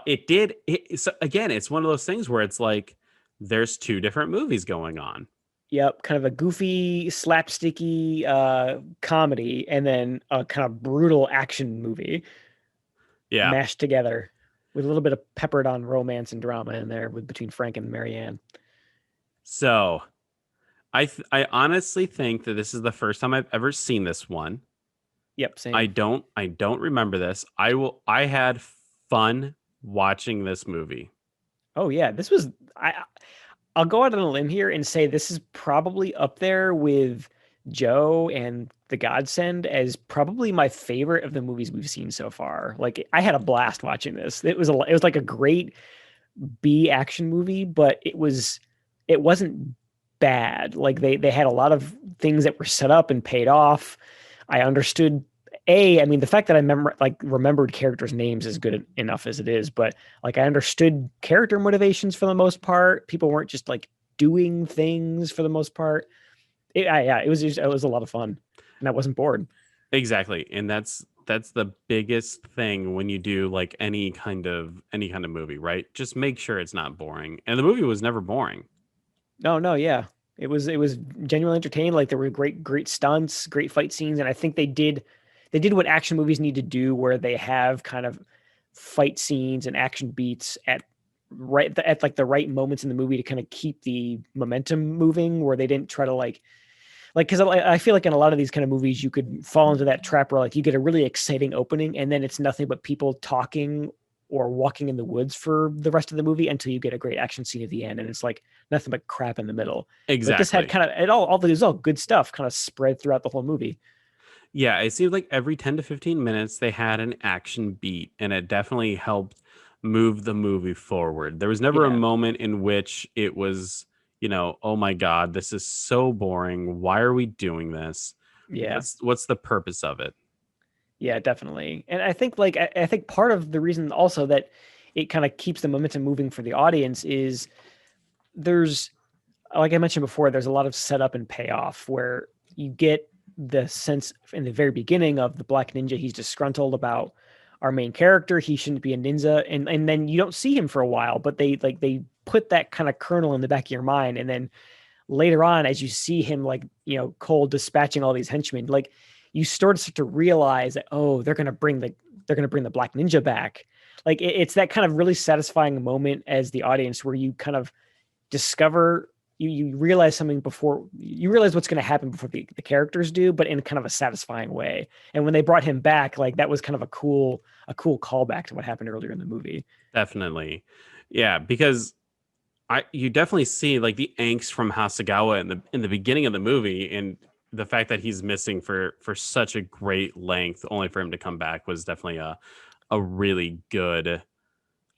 It did. So again, it's one of those things where it's like there's two different movies going on. Yep, kind of a goofy, slapsticky comedy, and then a kind of brutal action movie mashed together with a little bit of peppered on romance and drama in there between Frank and Marianne. So I honestly think that this is the first time I've ever seen this one. Yep, same. I don't remember this. I had fun watching this movie. Oh yeah, this was I'll go out on a limb here and say this is probably up there with Joe and The Godsend as probably my favorite of the movies we've seen so far. Like I had a blast watching this. It was like a great B action movie, but it wasn't bad. Like they had a lot of things that were set up and paid off. I understood I mean, the fact that I remembered characters' names is good enough as it is, but like I understood character motivations for the most part. People weren't just like doing things for the most part. It was a lot of fun, and I wasn't bored. Exactly, and that's the biggest thing when you do like any kind of movie, right? Just make sure it's not boring, and the movie was never boring. No, yeah, it was genuinely entertaining. Like there were great stunts, great fight scenes, and I think they did what action movies need to do, where they have kind of fight scenes and action beats at like the right moments in the movie to kind of keep the momentum moving, where they didn't try to like, because I feel like in a lot of these kind of movies, you could fall into that trap where like you get a really exciting opening and then it's nothing but people talking or walking in the woods for the rest of the movie until you get a great action scene at the end. And it's like nothing but crap in the middle. Exactly. But this had kind of, it was all good stuff kind of spread throughout the whole movie. Yeah, it seemed like every 10 to 15 minutes they had an action beat, and it definitely helped move the movie forward. There was never a moment in which it was, oh my God, this is so boring. Why are we doing this? Yeah. What's the purpose of it? Yeah, definitely. And I think I think part of the reason also that it kind of keeps the momentum moving for the audience is there's, like I mentioned before, there's a lot of setup and payoff where you get the sense in the very beginning of the Black Ninja, he's disgruntled about our main character. He shouldn't be a ninja. And then you don't see him for a while, but they put that kind of kernel in the back of your mind. And then later on, as you see him, Cole dispatching all these henchmen, like you start to realize that, oh, they're going to bring the Black Ninja back. Like it's that kind of really satisfying moment as the audience where you kind of discover, you realize something before you realize what's going to happen before the characters do, but in kind of a satisfying way. And when they brought him back, like that was kind of a cool callback to what happened earlier in the movie. Definitely. Yeah. Because you definitely see like the angst from Hasegawa in the beginning of the movie, and the fact that he's missing for such a great length, only for him to come back, was definitely a really good,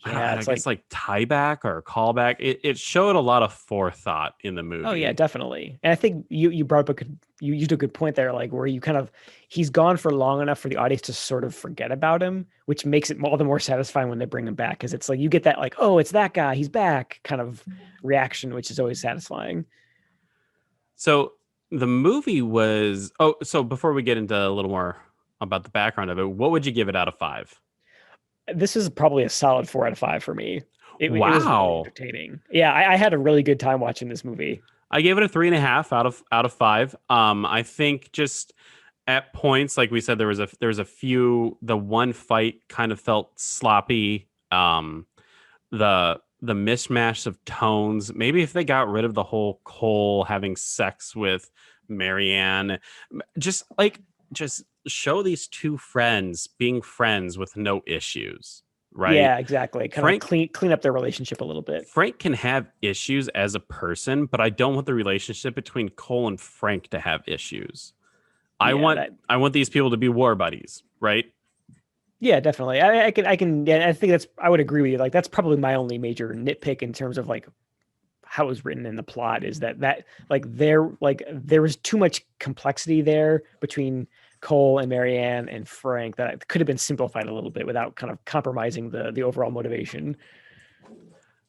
I guess like tie back or callback. It showed a lot of forethought in the movie. Oh yeah, definitely. And I think you brought up you used a good point there, like where he's gone for long enough for the audience to sort of forget about him, which makes it all the more satisfying when they bring him back, because it's like you get that like, oh, it's that guy, he's back kind of reaction, which is always satisfying. So the movie was so before we get into a little more about the background of it, what would you give it out of 5? This is probably a solid 4 out of 5 for me. It was really entertaining. Yeah, I had a really good time watching this movie. I gave it a 3.5 out of 5. I think just at points, like we said, there was a few. The one fight kind of felt sloppy. The mishmash of tones. Maybe if they got rid of the whole Cole having sex with Marianne, just show these two friends being friends with no issues, right? Yeah, exactly. Kind of clean up their relationship a little bit. Frank can have issues as a person, but I don't want the relationship between Cole and Frank to have issues. I want these people to be war buddies, right? Yeah, definitely. I can. Yeah, I think I would agree with you. Like, that's probably my only major nitpick in terms of like how it was written in the plot is that there was too much complexity there between Cole and Marianne and Frank that it could have been simplified a little bit without kind of compromising the overall motivation.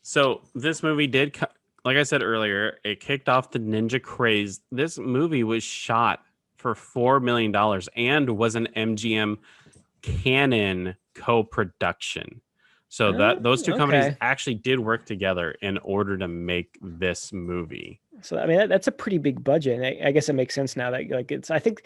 So this movie did, like I said earlier, it kicked off the ninja craze. This movie was shot for $4 million and was an MGM Canon co-production. So that those two companies Okay. actually did work together in order to make this movie. So I mean that's a pretty big budget. And I guess it makes sense now that like it's I think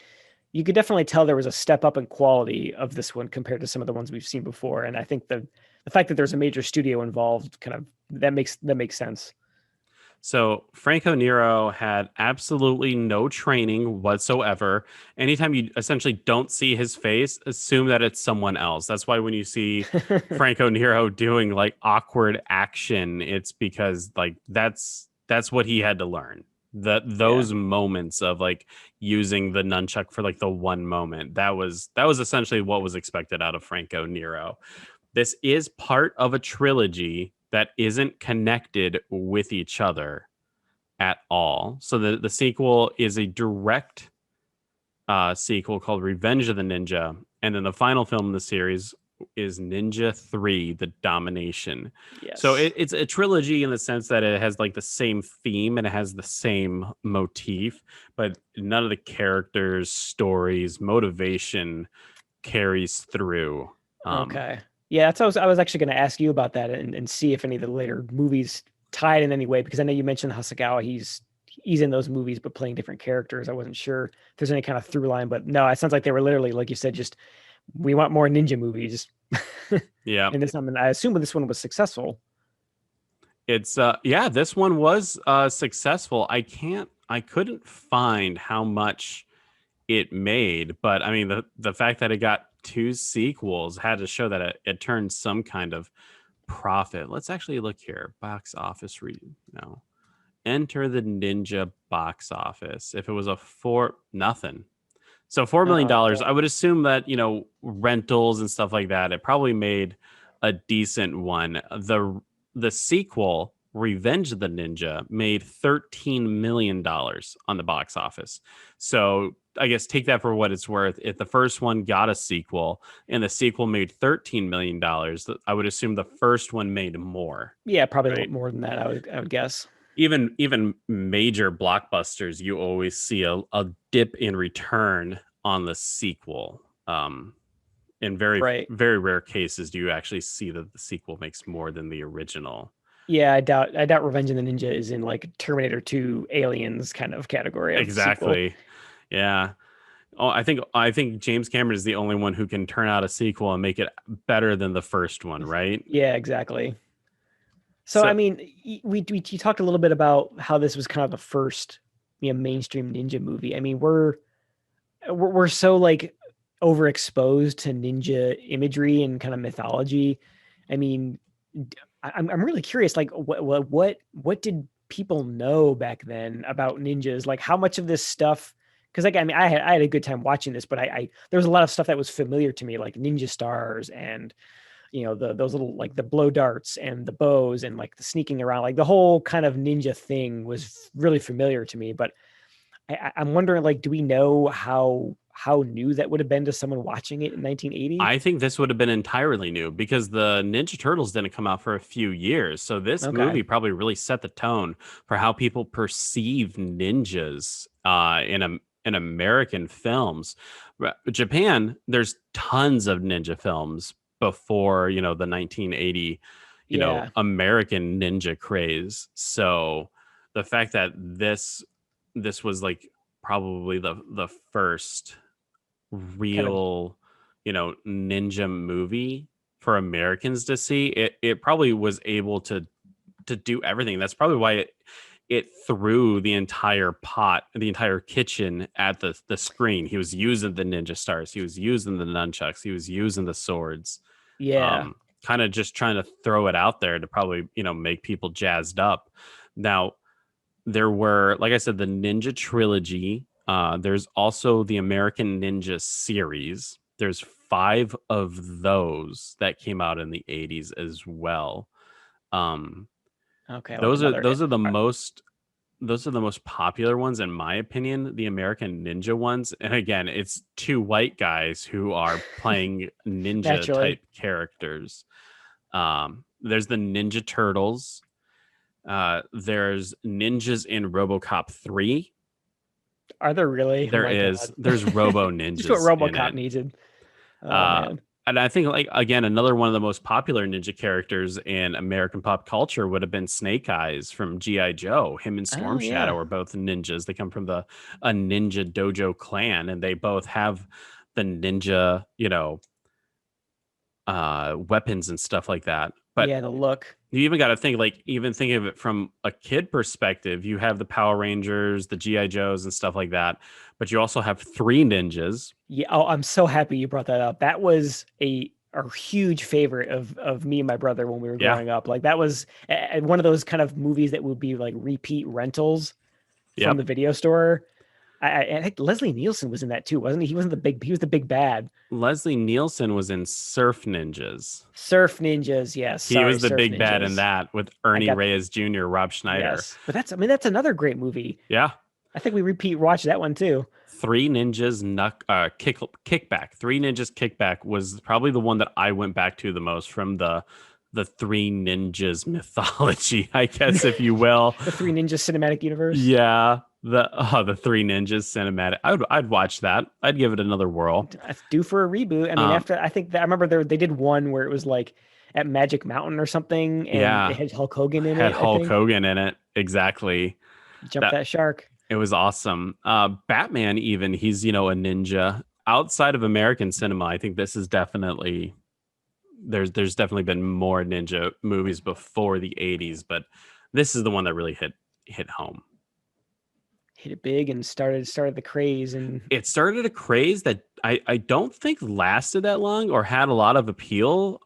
you could definitely tell there was a step up in quality of this one compared to some of the ones we've seen before. And I think the fact that there's a major studio involved kind of that makes sense. So Franco Nero had absolutely no training whatsoever. Anytime you essentially don't see his face, assume that it's someone else. That's why when you see Franco Nero doing like awkward action, it's because like that's what he had to learn. That Yeah. those moments of like using the nunchuck for like the one moment, that was essentially what was expected out of Franco Nero. This is part of a trilogy that isn't connected with each other at all. So the sequel is a direct sequel called Revenge of the Ninja. And then the final film in the series is Ninja 3, The Domination. So Yes. it's a trilogy in the sense that it has like the same theme and it has the same motif, but none of the characters, stories, motivation carries through. Okay. Yeah, that's what I was actually going to ask you about that and see if any of the later movies tied in any way because I know you mentioned Hasagawa. He's in those movies but playing different characters. I wasn't sure if there's any kind of through line, but no, it sounds like they were literally like you said, just we want more ninja movies. Yeah. And I assume this one was successful. It's yeah, this one was successful. I couldn't find how much it made, but I mean the fact that it got two sequels had to show that it turned some kind of profit. Let's actually look here. Box office no. Enter the Ninja box office. If it was a four nothing. So $4 million, Okay. I would assume that, rentals and stuff like that, it probably made a decent one. The sequel, Revenge of the Ninja, made $13 million on the box office. So I guess take that for what it's worth. If the first one got a sequel and the sequel made $13 million, I would assume the first one made more. Yeah, probably a Right. little more than that. I would guess. Even major blockbusters, you always see a dip in return on the sequel. In very Right. very rare cases do you actually see that the sequel makes more than the original. Yeah, I doubt Revenge of the Ninja is in like Terminator 2 Aliens kind of category of sequel. Exactly. Yeah. Oh, I think James Cameron is the only one who can turn out a sequel and make it better than the first one, right? Yeah, exactly. So I So mean, we you talked a little bit about how this was kind of the first mainstream ninja movie. I mean, we're so like overexposed to ninja imagery and kind of mythology. I mean, I'm really curious. Like, what did people know back then about ninjas? Like, how much of this stuff? Because like, I mean, I had a good time watching this, but I there was a lot of stuff that was familiar to me, like ninja stars and those little like the blow darts and the bows and like the sneaking around, like the whole kind of ninja thing was really familiar to me. But I'm wondering, like, do we know how new that would have been to someone watching it in 1980? I think this would have been entirely new because the Ninja Turtles didn't come out for a few years. So this Okay. movie probably really set the tone for how people perceive ninjas in American films. Japan, there's tons of ninja films before, the 1980, Yeah. American ninja craze. So the fact that this was like probably the first Kind of. real, ninja movie for Americans to see, it probably was able to do everything. That's probably why it threw the entire pot, the entire kitchen at the screen. He was using the ninja stars, he was using the nunchucks, he was using the swords. Yeah. Kind of just trying to throw it out there to probably, make people jazzed up. Now, there were, like I said, the Ninja trilogy. There's also the American Ninja series. There's 5 of those that came out in the 80s as well. Okay, like Those are another. those are the most those are the most popular ones in my opinion, the American Ninja ones. And again, it's two white guys who are playing ninja Naturally. type characters. There's the Ninja Turtles. There's ninjas in RoboCop 3. Are there really? Oh my There's God. Robo Just what Ninjas in RoboCop it. needed. Oh Uh, man. and I think, like, again, another one of the most popular ninja characters in American pop culture would have been Snake Eyes from G.I. Joe. Him and Storm Oh Shadow yeah. are both ninjas. They come from a ninja dojo clan, and they both have the ninja, weapons and stuff like that. But Yeah, the look. you even got to think, like, even think of it from a kid perspective. You have the Power Rangers, the G.I. Joes, and stuff like that. But you also have 3 ninjas. Yeah. Oh, I'm so happy you brought that up. That was a huge favorite of me and my brother when we were Yeah. growing up. Like that was one of those kind of movies that would be like repeat rentals from Yep. the video store. I think Leslie Nielsen was in that too, wasn't he? He wasn't the big. He was the big bad. Leslie Nielsen was in Surf Ninjas. Surf Ninjas. Yes. He Sorry, was the Surf big bad in Ninjas. that with I Ernie got Reyes Jr., Rob Schneider. yes, but I mean that's another great movie. Yeah. I think we repeat watch that one too. 3 Ninjas Kickback. 3 Ninjas Kickback was probably the one that I went back to the most from the 3 Ninjas mythology, I guess, if you will. The Three Ninjas cinematic universe. Yeah. The 3 Ninjas cinematic. I'd watch that. I'd give it another whirl. That's due for a reboot. I mean, after I think that I remember they did one where it was like at Magic Mountain or something, and Yeah. it had Hulk Hogan in it. Had I Hulk think. Hogan in it. Exactly. Jump that shark. It was awesome. Batman, even, he's, a ninja. Outside of American cinema, I think this is definitely there's definitely been more ninja movies before the 80s, but this is the one that really hit home. Hit it big and started the craze, and It started a craze that I don't think lasted that long or had a lot of appeal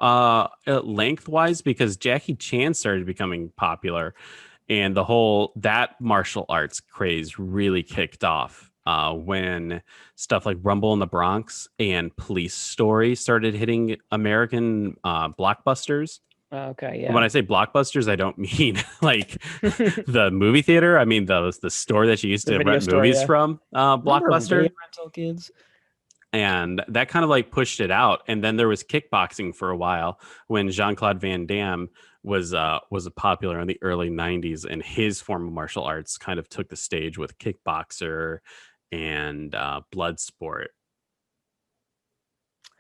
lengthwise, because Jackie Chan started becoming popular. And that martial arts craze really kicked off when stuff like Rumble in the Bronx and Police Story started hitting American blockbusters. okay, yeah. And when I say blockbusters, I don't mean like the movie theater. I mean the store that you used The to video rent store, movies yeah. from, Remember Blockbuster. video rental kids. And that kind of like pushed it out. And then there was kickboxing for a while when Jean-Claude Van Damme was popular in the early 90s, and his form of martial arts kind of took the stage with Kickboxer and Bloodsport.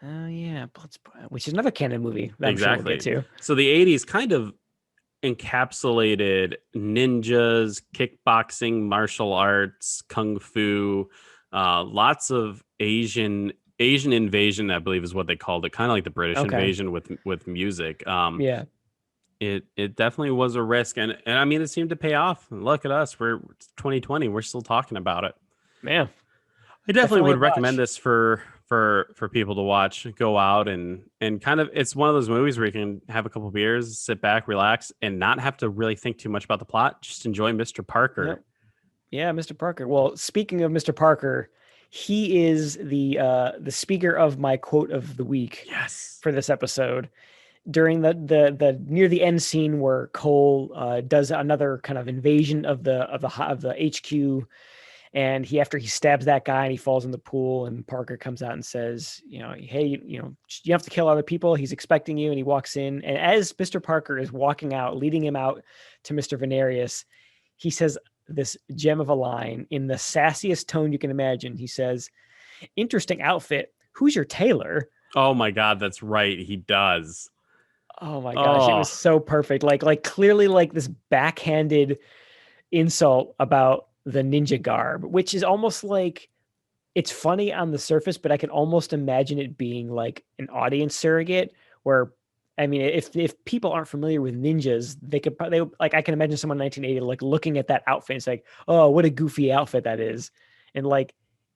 Oh yeah, Bloodsport, which is another canon movie that Exactly. I'm sure we'll get to. So the 80s kind of encapsulated ninjas, kickboxing, martial arts, kung fu, lots of Asian invasion, I believe is what they called it, kind of like the British invasion with music. Yeah. It definitely was a risk, and I mean, it seemed to pay off. Look at us, we're 2020, we're still talking about it. Man, I definitely would watch. recommend this for people to watch. Go out and kind of, it's one of those movies where you can have a couple beers, sit back, relax, and not have to really think too much about the plot. Just enjoy Mr. Parker. Yep. Yeah, Mr. Parker. Well, speaking of Mr. Parker, he is the speaker of my quote of the week. Yes. For this episode. During the near the end scene where Cole does another kind of invasion of the HQ, and after he stabs that guy and he falls in the pool, and Parker comes out and says, hey, you have to kill other people. He's expecting you, and he walks in, and as Mr. Parker is walking out, leading him out to Mr. Venarius, he says this gem of a line in the sassiest tone you can imagine. He says, "Interesting outfit. Who's your tailor?" Oh my God, that's right. He does. Oh my gosh, It was so perfect. Like clearly like this backhanded insult about the ninja garb, which is almost like, it's funny on the surface, but I can almost imagine it being like an audience surrogate where, I mean, if people aren't familiar with ninjas, I can imagine someone in 1980 like looking at that outfit and it's like, oh, what a goofy outfit that is. And like,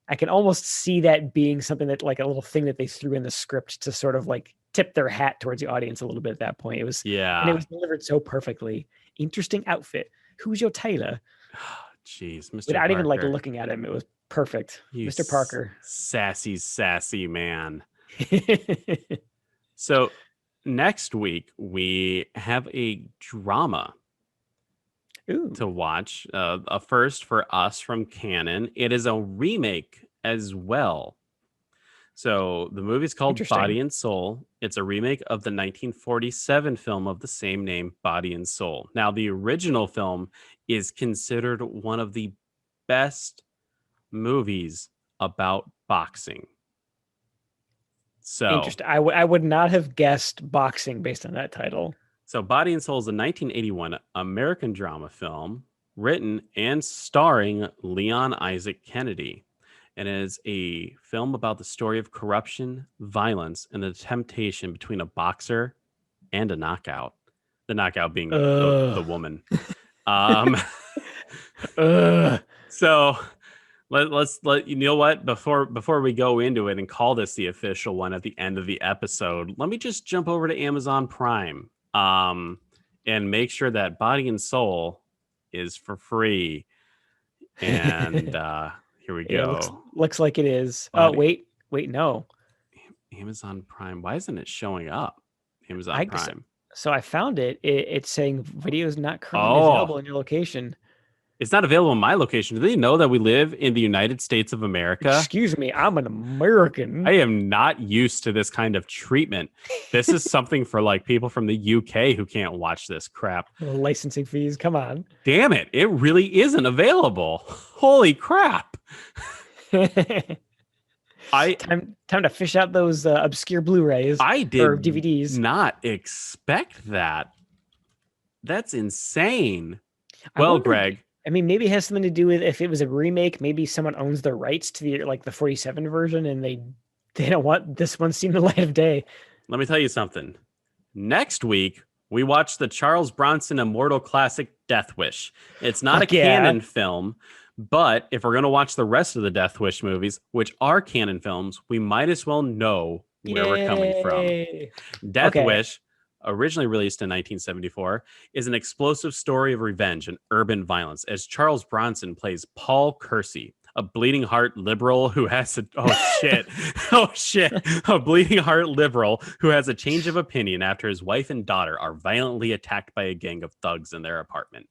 I can almost see that being something that like a little thing that they threw in the script to sort of like tip their hat towards the audience a little bit at that point. It was, and it was delivered so perfectly. Interesting outfit. Who's your tailor? Jeez, Mr. Without Parker. even like looking at him, it was perfect. Mr. Parker. Sassy man. So next week we have a drama Ooh, to watch, a first for us from Canon. It is a remake as well. So the movie's called interesting. Body and Soul. It's a remake of the 1947 film of the same name, Body and Soul. Now, the original film is considered one of the best movies about boxing. So, Interesting. I would not have guessed boxing based on that title. so Body and Soul is a 1981 American drama film written and starring Leon Isaac Kennedy. And it is a film about the story of corruption, violence, and the temptation between a boxer and a knockout. The knockout being the woman. So let's you know what, before we go into it and call this the official one at the end of the episode, let me just jump over to Amazon Prime and make sure that Body and Soul is for free. And here we go. Looks like it is. Body. Oh, wait, no. Amazon Prime. Why isn't it showing up? Amazon Prime. So I found it. It's saying video is not currently available in your location. It's not available in my location. Do they know that we live in the United States of America? Excuse me, I'm an American. I am not used to this kind of treatment. This is something for like people from the UK who can't watch this crap. Licensing fees, come on. Damn it. It really isn't available. Holy crap. Time to fish out those obscure Blu-rays. I did or DVDs. Not expect that. That's insane. Well, Greg. I mean, maybe it has something to do with if it was a remake, maybe someone owns the rights to the 47 version and they don't want this one seen the light of day. Let me tell you something. Next week, we watch the Charles Bronson immortal classic Death Wish. It's not a canon film, but if we're going to watch the rest of the Death Wish movies, which are canon films, we might as well know where we're coming from. Death Wish, originally released in 1974, is an explosive story of revenge and urban violence as Charles Bronson plays Paul Kersey, a bleeding heart liberal who has a bleeding heart liberal who has a change of opinion after his wife and daughter are violently attacked by a gang of thugs in their apartment.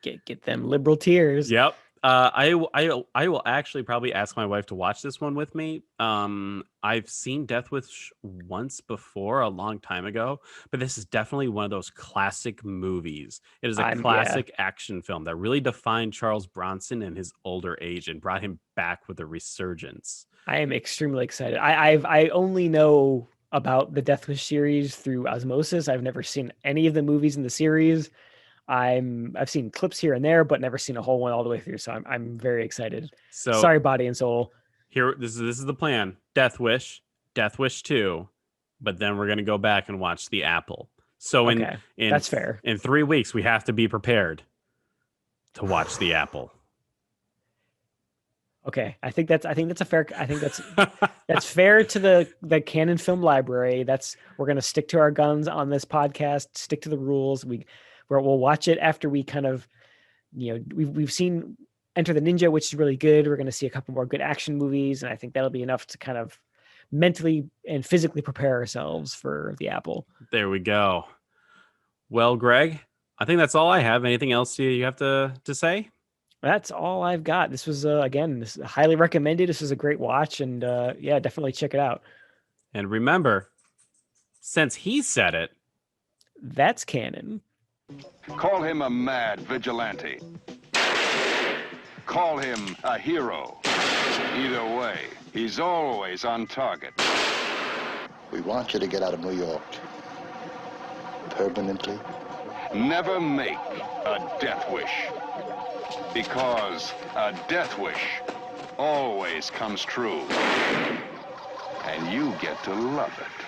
Get them liberal tears. Yep. I will actually probably ask my wife to watch this one with me. I've seen Death Wish once before, a long time ago, but this is definitely one of those classic movies. It is a classic action film that really defined Charles Bronson in his older age and brought him back with a resurgence. I am extremely excited. I only know about the Death Wish series through osmosis. I've never seen any of the movies in the series. I've seen clips here and there, but never seen a whole one all the way through. So I'm very excited. So sorry, Body and Soul. Here, this is the plan: Death Wish 2, but then we're gonna go back and watch The Apple. So that's fair. In 3 weeks, we have to be prepared to watch The Apple. Okay, I think that's a fair. I think that's fair to the Canon Film Library. We're gonna stick to our guns on this podcast. Stick to the rules. We'll watch it after we kind of, we've seen Enter the Ninja, which is really good. We're going to see a couple more good action movies, and I think that'll be enough to kind of mentally and physically prepare ourselves for The Apple. There we go. Well, Greg, I think that's all I have. Anything else you have to say? That's all I've got. This was, again, this is highly recommended. This is a great watch, and definitely check it out. And remember, since he said it, that's canon. Call him a mad vigilante. Call him a hero. Either way, he's always on target. We want you to get out of New York. Permanently. Never make a death wish. Because a death wish always comes true. And you get to love it.